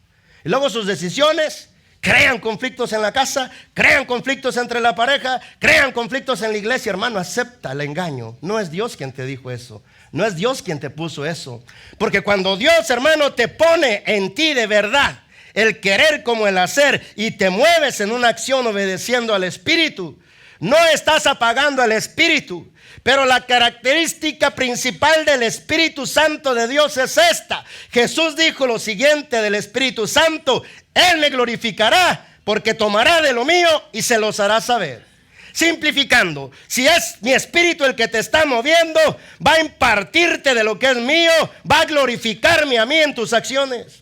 Y luego sus decisiones crean conflictos en la casa, crean conflictos entre la pareja, crean conflictos en la iglesia. Hermano, acepta el engaño. No es Dios quien te dijo eso. No es Dios quien te puso eso. Porque cuando Dios, hermano, te pone en ti de verdad el querer como el hacer y te mueves en una acción obedeciendo al Espíritu, no estás apagando al Espíritu. Pero la característica principal del Espíritu Santo de Dios es esta. Jesús dijo lo siguiente del Espíritu Santo: Él me glorificará porque tomará de lo mío y se los hará saber. Simplificando, si es mi espíritu el que te está moviendo, va a impartirte de lo que es mío, va a glorificarme a mí en tus acciones.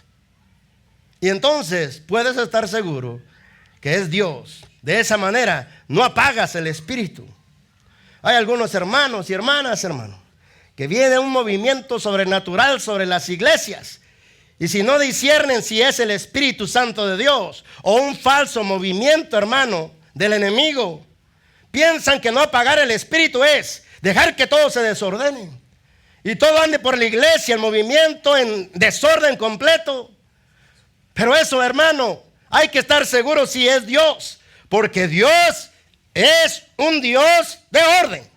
Y entonces puedes estar seguro que es Dios. De esa manera no apagas el espíritu. Hay algunos hermanos y hermanas, hermano, que viene un movimiento sobrenatural sobre las iglesias. Y si no disciernen si es el Espíritu Santo de Dios o un falso movimiento, hermano, del enemigo, piensan que no apagar el espíritu es dejar que todo se desordene y todo ande por la iglesia, el movimiento en desorden completo. Pero eso, hermano, hay que estar seguro si es Dios, porque Dios es un Dios de orden.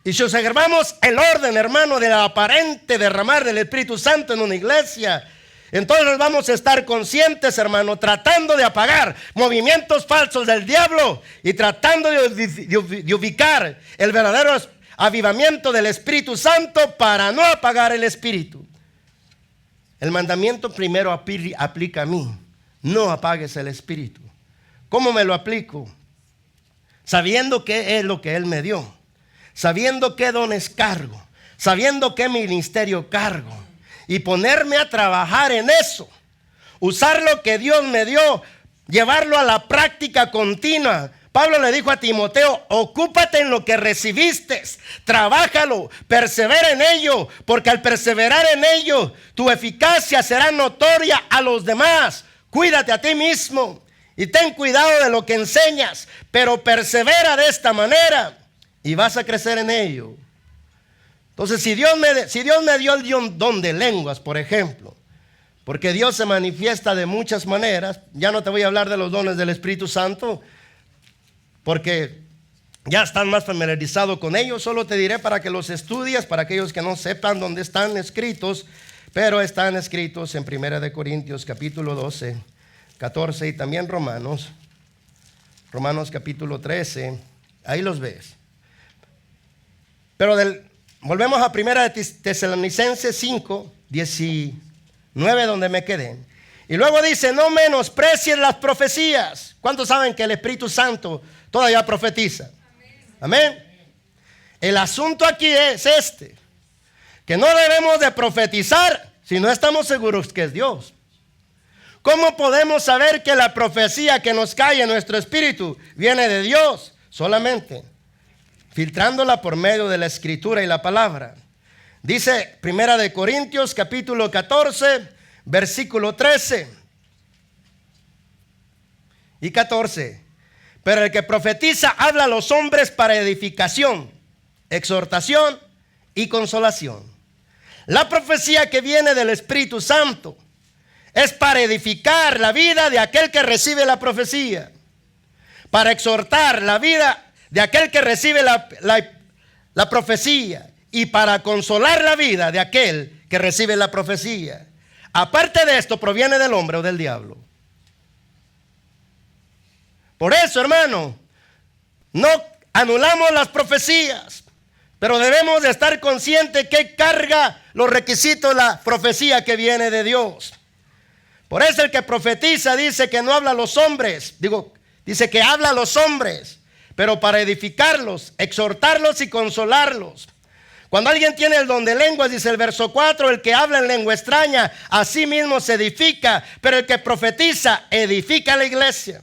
Y si observamos el orden, hermano, del aparente derramar del Espíritu Santo en una iglesia, entonces vamos a estar conscientes, hermano, tratando de apagar movimientos falsos del diablo y tratando de ubicar el verdadero avivamiento del Espíritu Santo para no apagar el Espíritu. El mandamiento primero aplica a mí: no apagues el Espíritu. ¿Cómo me lo aplico? Sabiendo qué es lo que Él me dio, sabiendo qué dones cargo, sabiendo qué ministerio cargo, y ponerme a trabajar en eso, usar lo que Dios me dio, llevarlo a la práctica continua. Pablo le dijo a Timoteo: ocúpate en lo que recibiste, trabájalo, persevera en ello, porque al perseverar en ello, tu eficacia será notoria a los demás. Cuídate a ti mismo y ten cuidado de lo que enseñas, pero persevera de esta manera y vas a crecer en ello. Entonces, si Dios me dio el don de lenguas, por ejemplo, porque Dios se manifiesta de muchas maneras. Ya no te voy a hablar de los dones del Espíritu Santo, porque ya están más familiarizados con ellos. Solo te diré para que los estudies, para aquellos que no sepan dónde están escritos, pero están escritos en 1 Corintios capítulo 12, 14 y también Romanos capítulo 13, ahí los ves. Pero volvemos a 1 Tesalonicenses 5, 19, donde me quedé. Y luego dice: no menosprecies las profecías. ¿Cuántos saben que el Espíritu Santo todavía profetiza? Amén. El asunto aquí es este: que no debemos de profetizar si no estamos seguros que es Dios. ¿Cómo podemos saber que la profecía que nos cae en nuestro espíritu viene de Dios? Solamente filtrándola por medio de la Escritura y la palabra. Dice 1 Corintios capítulo 14, versículo 13 y 14. Pero el que profetiza habla a los hombres para edificación, exhortación y consolación. La profecía que viene del Espíritu Santo es para edificar la vida de aquel que recibe la profecía, para exhortar la vida de aquel que recibe la profecía, y para consolar la vida de aquel que recibe la profecía. aparte de esto, proviene del hombre o del diablo. Por eso, hermano, no anulamos las profecías, pero debemos de estar conscientes que carga los requisitos la profecía que viene de Dios. Por eso el que profetiza dice que no habla a los hombres, dice que habla a los hombres, pero para edificarlos, exhortarlos y consolarlos. Cuando alguien tiene el don de lenguas, dice el verso 4, el que habla en lengua extraña, a sí mismo se edifica, pero el que profetiza, edifica a la iglesia.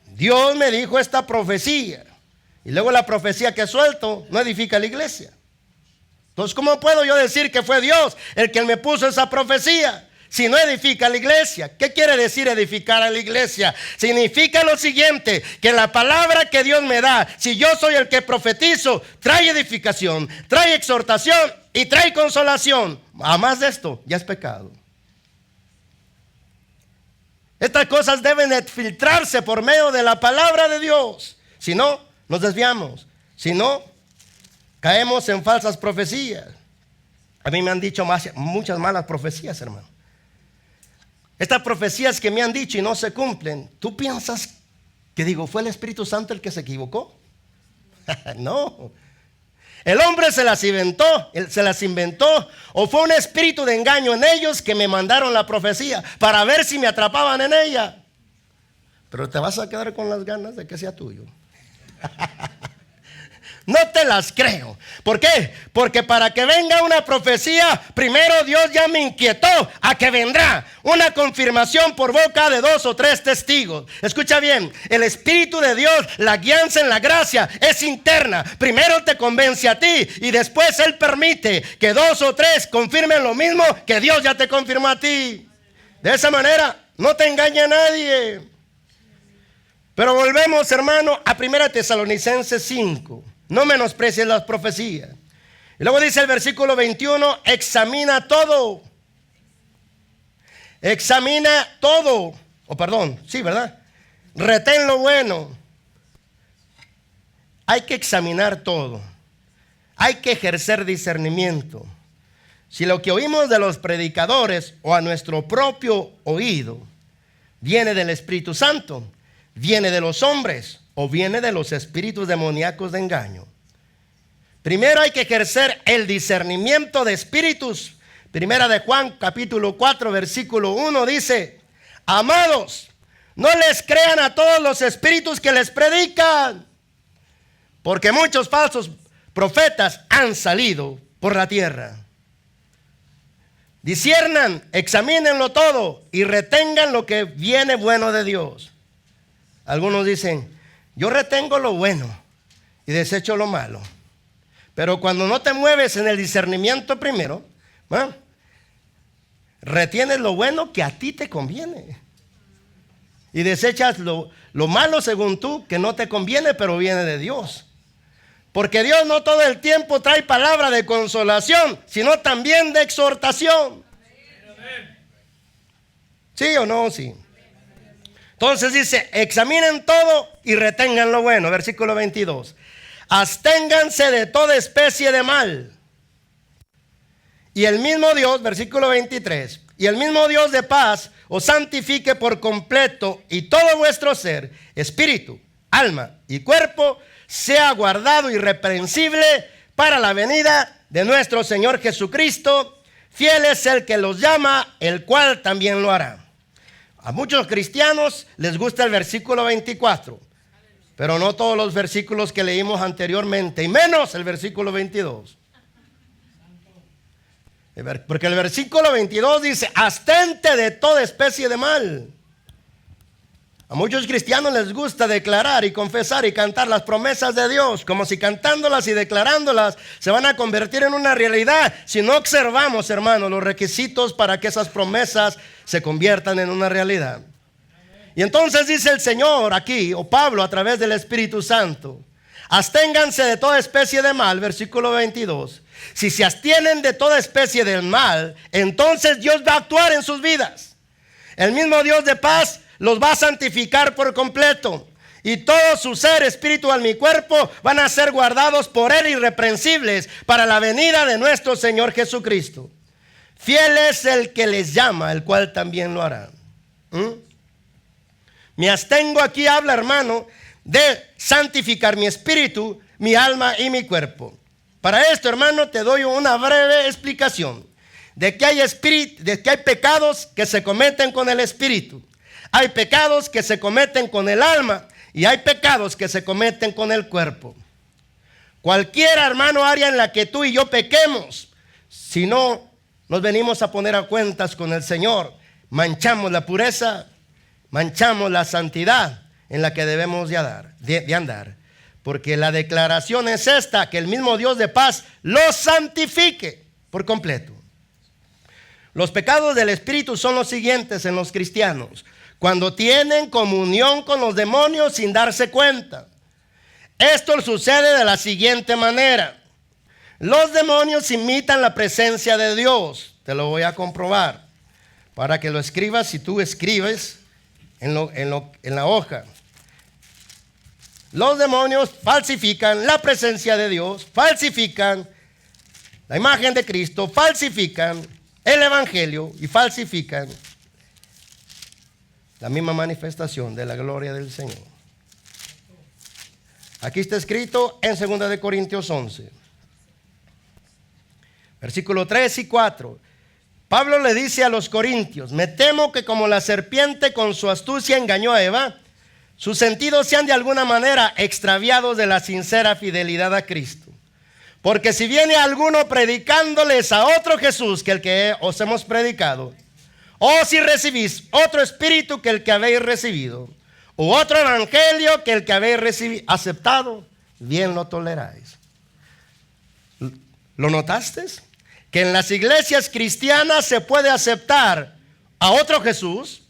Dios me dijo esta profecía, y luego la profecía que suelto no edifica a la iglesia. Entonces, ¿cómo puedo yo decir que fue Dios el que me puso esa profecía si no edifica a la iglesia? ¿Qué quiere decir edificar a la iglesia? Significa lo siguiente, que la palabra que Dios me da, si yo soy el que profetizo, trae edificación, trae exhortación y trae consolación. A más de esto, ya es pecado. Estas cosas deben de filtrarse por medio de la palabra de Dios. Si no, nos desviamos. Si no, caemos en falsas profecías. A mí me han dicho muchas malas profecías, hermano. Estas profecías que me han dicho y no se cumplen, ¿tú piensas que fue el Espíritu Santo el que se equivocó? No. El hombre se las inventó, o fue un espíritu de engaño en ellos que me mandaron la profecía para ver si me atrapaban en ella. Pero te vas a quedar con las ganas de que sea tuyo. No te las creo. ¿Por qué? Porque para que venga una profecía, primero Dios ya me inquietó a que vendrá una confirmación por boca de 2 o 3 testigos. Escucha bien, el Espíritu de Dios, la guianza en la gracia es interna. Primero te convence a ti y después Él permite que 2 o 3 confirmen lo mismo que Dios ya te confirmó a ti. De esa manera no te engaña nadie. Pero volvemos, hermano, a 1 Tesalonicenses 5. No menosprecies las profecías. Y luego dice el versículo 21, examina todo. Examina todo. Sí, ¿verdad? Retén lo bueno. Hay que examinar todo. Hay que ejercer discernimiento. Si lo que oímos de los predicadores o a nuestro propio oído viene del Espíritu Santo, viene de los hombres o viene de los espíritus demoníacos de engaño. Primero hay que ejercer el discernimiento de espíritus. Primera de Juan capítulo 4 versículo 1 dice: amados, no les crean a todos los espíritus que les predican, porque muchos falsos profetas han salido por la tierra. Disciernan, examínenlo todo y retengan lo que viene bueno de Dios. Algunos dicen: yo retengo lo bueno y desecho lo malo. Pero cuando no te mueves en el discernimiento primero, retienes lo bueno que a ti te conviene. Y desechas lo malo según tú, que no te conviene, pero viene de Dios. Porque Dios no todo el tiempo trae palabra de consolación, sino también de exhortación. ¿Sí o no? Sí. Entonces dice, examinen todo y retengan lo bueno. Versículo 22. Absténganse de toda especie de mal. Y el mismo Dios, versículo 23, y el mismo Dios de paz os santifique por completo, y todo vuestro ser, espíritu, alma y cuerpo, sea guardado irreprensible para la venida de nuestro Señor Jesucristo. Fiel es el que los llama, el cual también lo hará. A muchos cristianos les gusta el versículo 24, pero no todos los versículos que leímos anteriormente, y menos el versículo 22. Porque el versículo 22 dice: abstente de toda especie de mal. A muchos cristianos les gusta declarar y confesar y cantar las promesas de Dios, como si cantándolas y declarándolas se van a convertir en una realidad. Si no observamos, hermanos, los requisitos para que esas promesas se conviertan en una realidad. Y entonces dice el Señor aquí, o Pablo a través del Espíritu Santo: absténganse de toda especie de mal, versículo 22. Si se abstienen de toda especie de mal, entonces Dios va a actuar en sus vidas. El mismo Dios de paz los va a santificar por completo, y todo su ser, espíritu, alma y cuerpo van a ser guardados por Él irreprensibles para la venida de nuestro Señor Jesucristo. Fiel es el que les llama, el cual también lo hará. Me abstengo, aquí habla, hermano, de santificar mi espíritu, mi alma y mi cuerpo. Para esto, hermano, te doy una breve explicación de que hay pecados que se cometen con el espíritu, hay pecados que se cometen con el alma y hay pecados que se cometen con el cuerpo. Cualquier, hermano, área en la que tú y yo pequemos, si no nos venimos a poner a cuentas con el Señor, manchamos la pureza, manchamos la santidad en la que debemos de andar. Porque la declaración es esta, que el mismo Dios de paz los santifique por completo. Los pecados del espíritu son los siguientes en los cristianos: cuando tienen comunión con los demonios sin darse cuenta. Esto sucede de la siguiente manera: los demonios imitan la presencia de Dios. Te lo voy a comprobar para que lo escribas. Si tú escribes en la hoja, los demonios falsifican la presencia de Dios, falsifican la imagen de Cristo, falsifican el evangelio y falsifican la misma manifestación de la gloria del Señor. Aquí está escrito en 2 de Corintios 11, versículo 3 y 4. Pablo le dice a los corintios: me temo que como la serpiente con su astucia engañó a Eva, sus sentidos sean de alguna manera extraviados de la sincera fidelidad a Cristo. Porque si viene alguno predicándoles a otro Jesús que el que os hemos predicado, o si recibís otro espíritu que el que habéis recibido, u otro evangelio que el que habéis aceptado, bien lo toleráis. ¿Lo notaste? Que en las iglesias cristianas se puede aceptar a otro Jesús,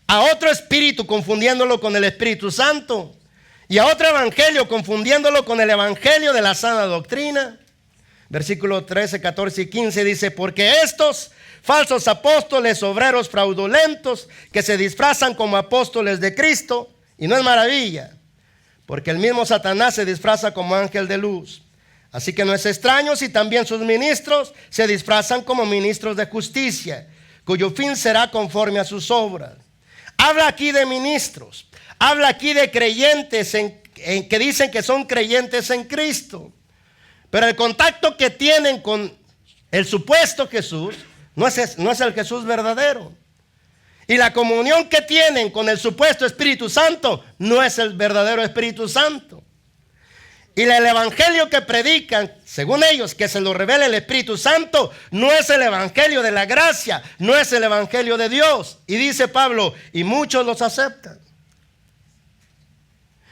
a otro espíritu confundiéndolo con el Espíritu Santo, y a otro evangelio confundiéndolo con el evangelio de la sana doctrina. Versículo 13, 14 y 15 dice: porque estos falsos apóstoles, obreros fraudulentos, que se disfrazan como apóstoles de Cristo, y no es maravilla, porque el mismo Satanás se disfraza como ángel de luz. Así que no es extraño si también sus ministros se disfrazan como ministros de justicia, cuyo fin será conforme a sus obras. Habla aquí de ministros, habla aquí de creyentes que dicen que son creyentes en Cristo, pero el contacto que tienen con el supuesto Jesús no es el Jesús verdadero. Y la comunión que tienen con el supuesto Espíritu Santo no es el verdadero Espíritu Santo. Y el evangelio que predican, según ellos, que se lo revela el Espíritu Santo, no es el evangelio de la gracia, no es el evangelio de Dios. Y dice Pablo: y muchos los aceptan.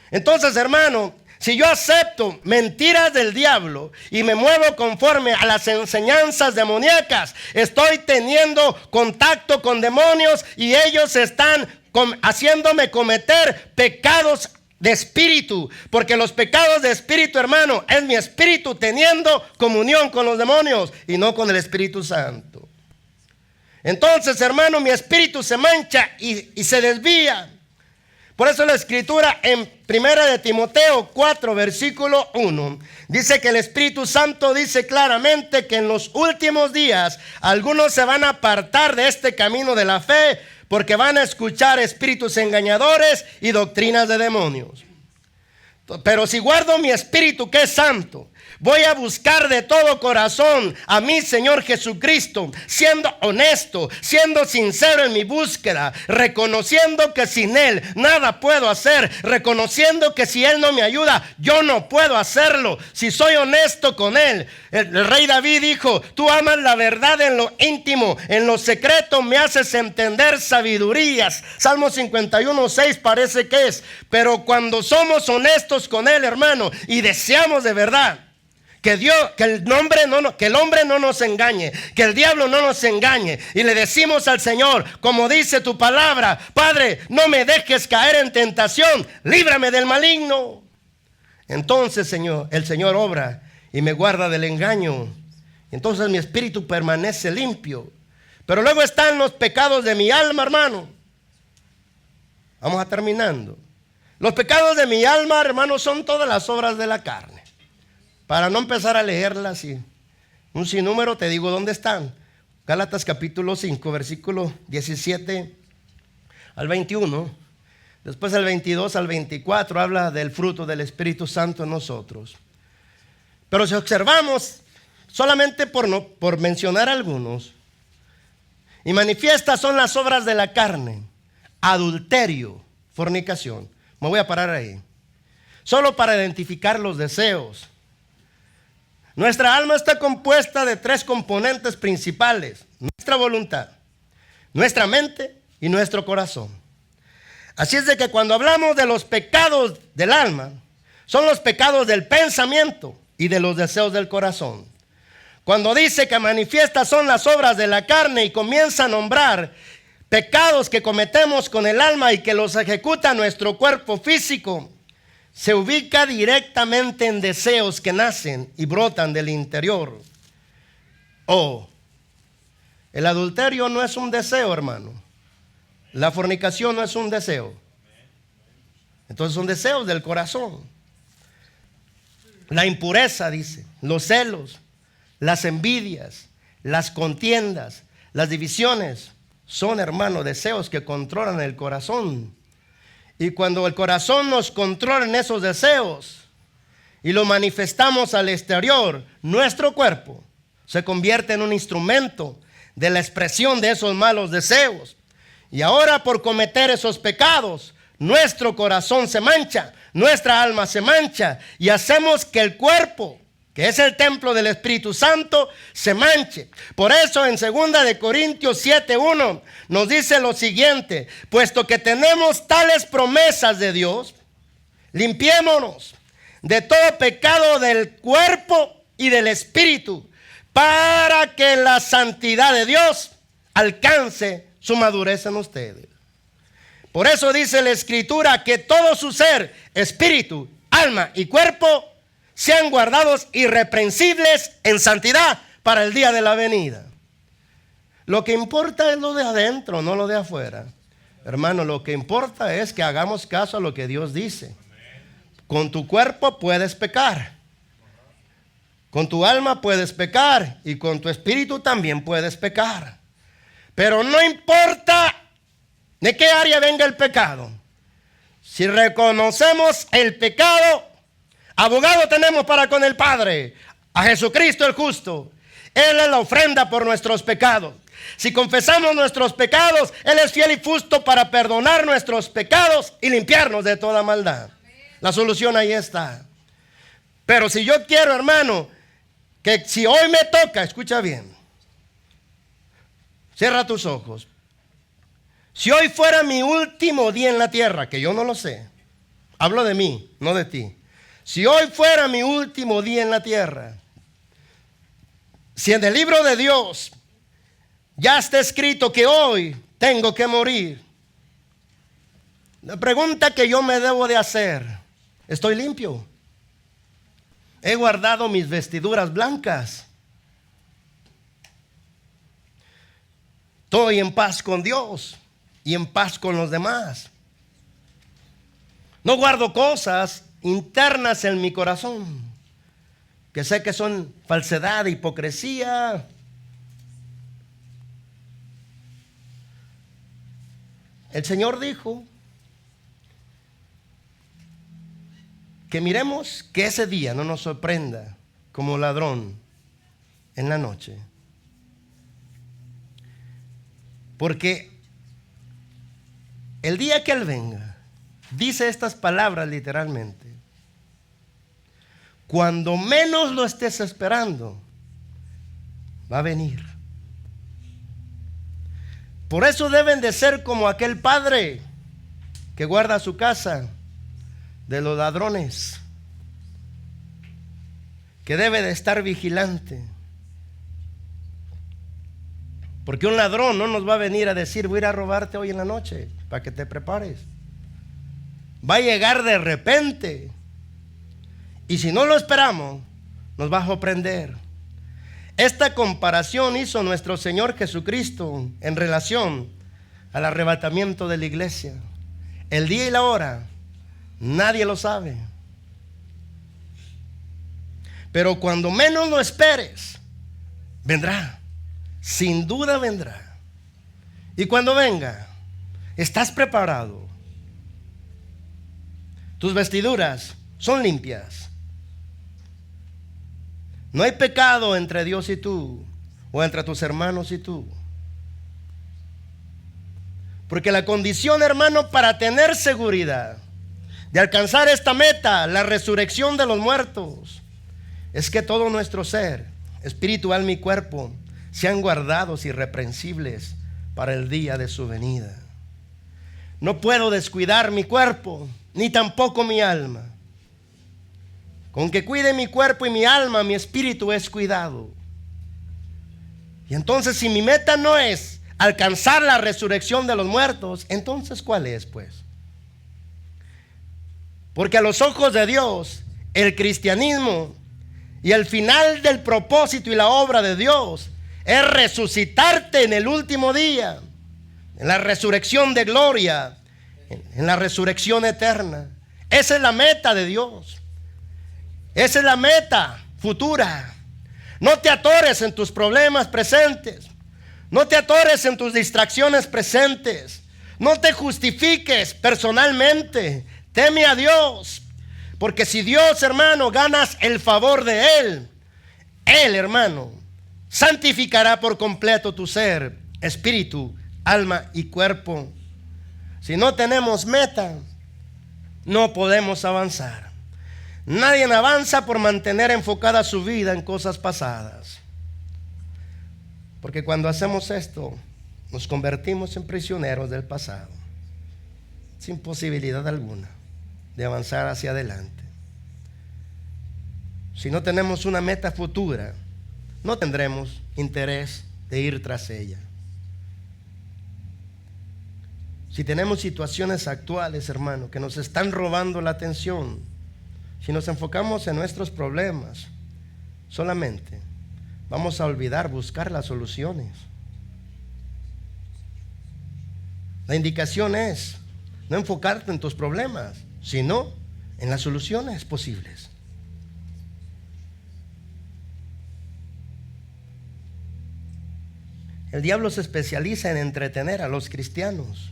Entonces, hermano, si yo acepto mentiras del diablo y me muevo conforme a las enseñanzas demoníacas, estoy teniendo contacto con demonios y ellos están haciéndome cometer pecados de espíritu, porque los pecados de espíritu, hermano, es mi espíritu teniendo comunión con los demonios y no con el Espíritu Santo. Entonces, hermano, mi espíritu se mancha y se desvía. Por eso la escritura en 1 de Timoteo 4, versículo 1, dice que el Espíritu Santo dice claramente que en los últimos días algunos se van a apartar de este camino de la fe, porque van a escuchar espíritus engañadores y doctrinas de demonios. Pero si guardo mi espíritu, que es santo, voy a buscar de todo corazón a mi Señor Jesucristo, siendo honesto, siendo sincero en mi búsqueda, reconociendo que sin Él nada puedo hacer, reconociendo que si Él no me ayuda, yo no puedo hacerlo. Si soy honesto con Él, el rey David dijo: tú amas la verdad en lo íntimo, en lo secreto me haces entender sabidurías. Salmo 51, 6 parece que es. Pero cuando somos honestos con Él, hermano, y deseamos de verdad que el hombre no nos engañe, que el diablo no nos engañe, y le decimos al Señor, como dice tu palabra: Padre, no me dejes caer en tentación, líbrame del maligno. Entonces, el Señor obra y me guarda del engaño. Entonces mi espíritu permanece limpio. Pero luego están los pecados de mi alma, hermano. Vamos a terminando. Los pecados de mi alma, hermano, son todas las obras de la carne. Para no empezar a leerlas, y un sinnúmero, te digo dónde están. Gálatas capítulo 5, versículo 17 al 21. Después el 22 al 24 habla del fruto del Espíritu Santo en nosotros. Pero si observamos, solamente por mencionar algunos, y manifiestas son las obras de la carne: adulterio, fornicación. Me voy a parar ahí, solo para identificar los deseos. Nuestra alma está compuesta de 3 componentes principales: nuestra voluntad, nuestra mente y nuestro corazón. Así es de que cuando hablamos de los pecados del alma, son los pecados del pensamiento y de los deseos del corazón. Cuando dice que manifiestas son las obras de la carne y comienza a nombrar pecados que cometemos con el alma y que los ejecuta nuestro cuerpo físico, se ubica directamente en deseos que nacen y brotan del interior. El adulterio no es un deseo, hermano. La fornicación no es un deseo. Entonces son deseos del corazón. La impureza, dice, los celos, las envidias, las contiendas, las divisiones, son, hermano, deseos que controlan el corazón. Y cuando el corazón nos controla en esos deseos y lo manifestamos al exterior, nuestro cuerpo se convierte en un instrumento de la expresión de esos malos deseos. Y ahora, por cometer esos pecados, nuestro corazón se mancha, nuestra alma se mancha, y hacemos que el cuerpo, que es el templo del Espíritu Santo, se manche. Por eso en 2 de Corintios 7:1 nos dice lo siguiente: puesto que tenemos tales promesas de Dios, limpiémonos de todo pecado del cuerpo y del espíritu, para que la santidad de Dios alcance su madurez en ustedes. Por eso dice la Escritura que todo su ser, espíritu, alma y cuerpo sean guardados irreprensibles en santidad para el día de la venida. Lo que importa es lo de adentro, no lo de afuera. Hermano, lo que importa es que hagamos caso a lo que Dios dice. Con tu cuerpo puedes pecar, con tu alma puedes pecar, y con tu espíritu también puedes pecar. Pero no importa de qué área venga el pecado. Si reconocemos el pecado, abogado tenemos para con el Padre, a Jesucristo el justo. Él es la ofrenda por nuestros pecados. Si confesamos nuestros pecados, Él es fiel y justo para perdonar nuestros pecados y limpiarnos de toda maldad. La solución ahí está. Pero si yo quiero, hermano, que si hoy me toca, escucha bien, cierra tus ojos. Si hoy fuera mi último día en la tierra, que yo no lo sé, hablo de mí, no de ti. Si hoy fuera mi último día en la tierra, si en el libro de Dios ya está escrito que hoy tengo que morir, la pregunta que yo me debo de hacer: ¿estoy limpio? ¿He guardado mis vestiduras blancas? ¿Estoy en paz con Dios y en paz con los demás? No guardo cosas internas en mi corazón que sé que son falsedad, hipocresía. El Señor dijo que miremos que ese día no nos sorprenda como ladrón en la noche. Porque el día que Él venga, dice estas palabras literalmente: cuando menos lo estés esperando, va a venir. Por eso deben de ser como aquel padre que guarda su casa de los ladrones, que debe de estar vigilante. Porque un ladrón no nos va a venir a decir: voy a ir a robarte hoy en la noche, para que te prepares. Va a llegar de repente, y si no lo esperamos, nos va a sorprender. Esta comparación hizo nuestro Señor Jesucristo en relación al arrebatamiento de la iglesia. El día y la hora nadie lo sabe, pero cuando menos lo esperes, vendrá. sin duda vendrá. Y cuando venga, ¿estás preparado? Tus vestiduras son limpias. No hay pecado entre Dios y tú, o entre tus hermanos y tú. Porque la condición, hermano, para tener seguridad de alcanzar esta meta, la resurrección de los muertos, es que todo nuestro ser, espíritu, alma y cuerpo, sean guardados irreprensibles para el día de su venida. No puedo descuidar mi cuerpo, ni tampoco mi alma. Con que cuide mi cuerpo y mi alma, mi espíritu es cuidado. Y entonces, si mi meta no es alcanzar la resurrección de los muertos, entonces ¿cuál es, pues? Porque a los ojos de Dios, el cristianismo y el final del propósito y la obra de Dios es resucitarte en el último día, en la resurrección de gloria, en la resurrección eterna. Esa es la meta de Dios. Esa es la meta futura. No te atores en tus problemas presentes. No te atores en tus distracciones presentes. No te justifiques personalmente. Teme a Dios. Porque si Dios, hermano, ganas el favor de Él, hermano, santificará por completo tu ser, espíritu, alma y cuerpo. Si no tenemos meta, no podemos avanzar. Nadie avanza por mantener enfocada su vida en cosas pasadas. Porque cuando hacemos esto, nos convertimos en prisioneros del pasado, sin posibilidad alguna de avanzar hacia adelante. Si no tenemos una meta futura, no tendremos interés de ir tras ella. Si tenemos situaciones actuales, hermano, que nos están robando la atención, si nos enfocamos en nuestros problemas solamente, vamos a olvidar buscar las soluciones. La indicación es no enfocarte en tus problemas, sino en las soluciones posibles. El diablo se especializa en entretener a los cristianos.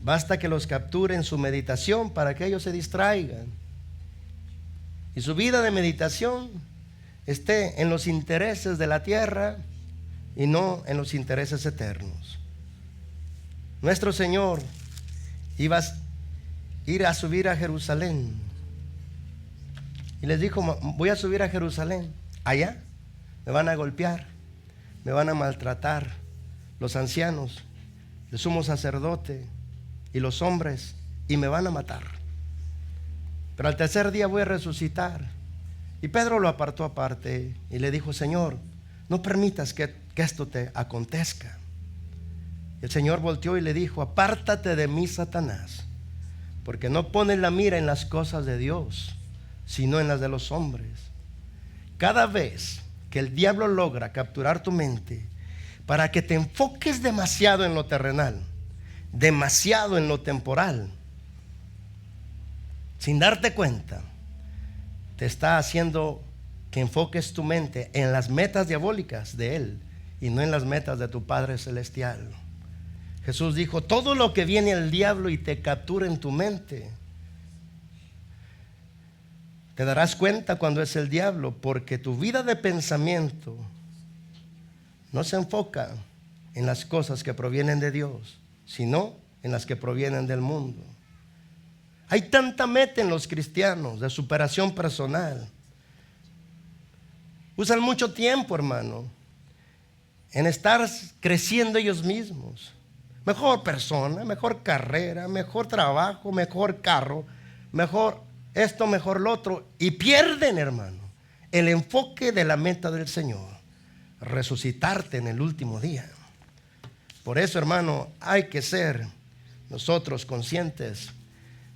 Basta que los capture en su meditación para que ellos se distraigan. Y su vida de meditación esté en los intereses de la tierra y no en los intereses eternos. Nuestro Señor iba a ir a subir a Jerusalén. Y les dijo: voy a subir a Jerusalén. Allá me van a golpear, me van a maltratar los ancianos, el sumo sacerdote y los hombres, y me van a matar. Pero al tercer día voy a resucitar. Y Pedro lo apartó aparte y le dijo: Señor, no permitas que esto te acontezca. El Señor volteó y le dijo: apártate de mí, Satanás, porque no pones la mira en las cosas de Dios, sino en las de los hombres. Cada vez que el diablo logra capturar tu mente para que te enfoques demasiado en lo terrenal, demasiado en lo temporal, sin darte cuenta, te está haciendo que enfoques tu mente en las metas diabólicas de Él y no en las metas de tu Padre Celestial. Jesús dijo: todo lo que viene el diablo y te captura en tu mente, te darás cuenta cuando es el diablo, porque tu vida de pensamiento no se enfoca en las cosas que provienen de Dios, sino en las que provienen del mundo. Hay tanta meta en los cristianos de superación personal. Usan mucho tiempo, hermano, en estar creciendo ellos mismos. Mejor persona, mejor carrera, mejor trabajo, mejor carro, mejor esto, mejor lo otro. Y pierden, hermano, el enfoque de la meta del Señor: resucitarte en el último día. Por eso, hermano, hay que ser nosotros conscientes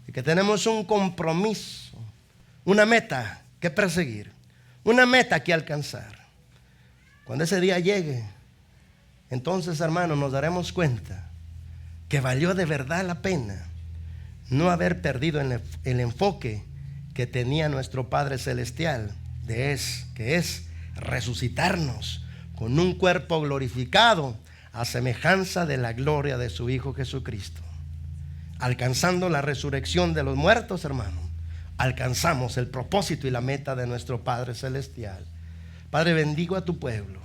de que tenemos un compromiso, una meta que perseguir, una meta que alcanzar. Cuando ese día llegue, entonces, hermano, nos daremos cuenta que valió de verdad la pena no haber perdido el enfoque que tenía nuestro Padre Celestial, que es resucitarnos con un cuerpo glorificado a semejanza de la gloria de su Hijo Jesucristo. Alcanzando la resurrección de los muertos, hermano, alcanzamos el propósito y la meta de nuestro Padre Celestial. Padre, bendigo a tu pueblo.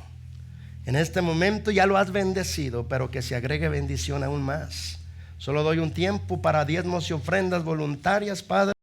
En este momento ya lo has bendecido, pero que se agregue bendición aún más. Solo doy un tiempo para diezmos y ofrendas voluntarias, Padre.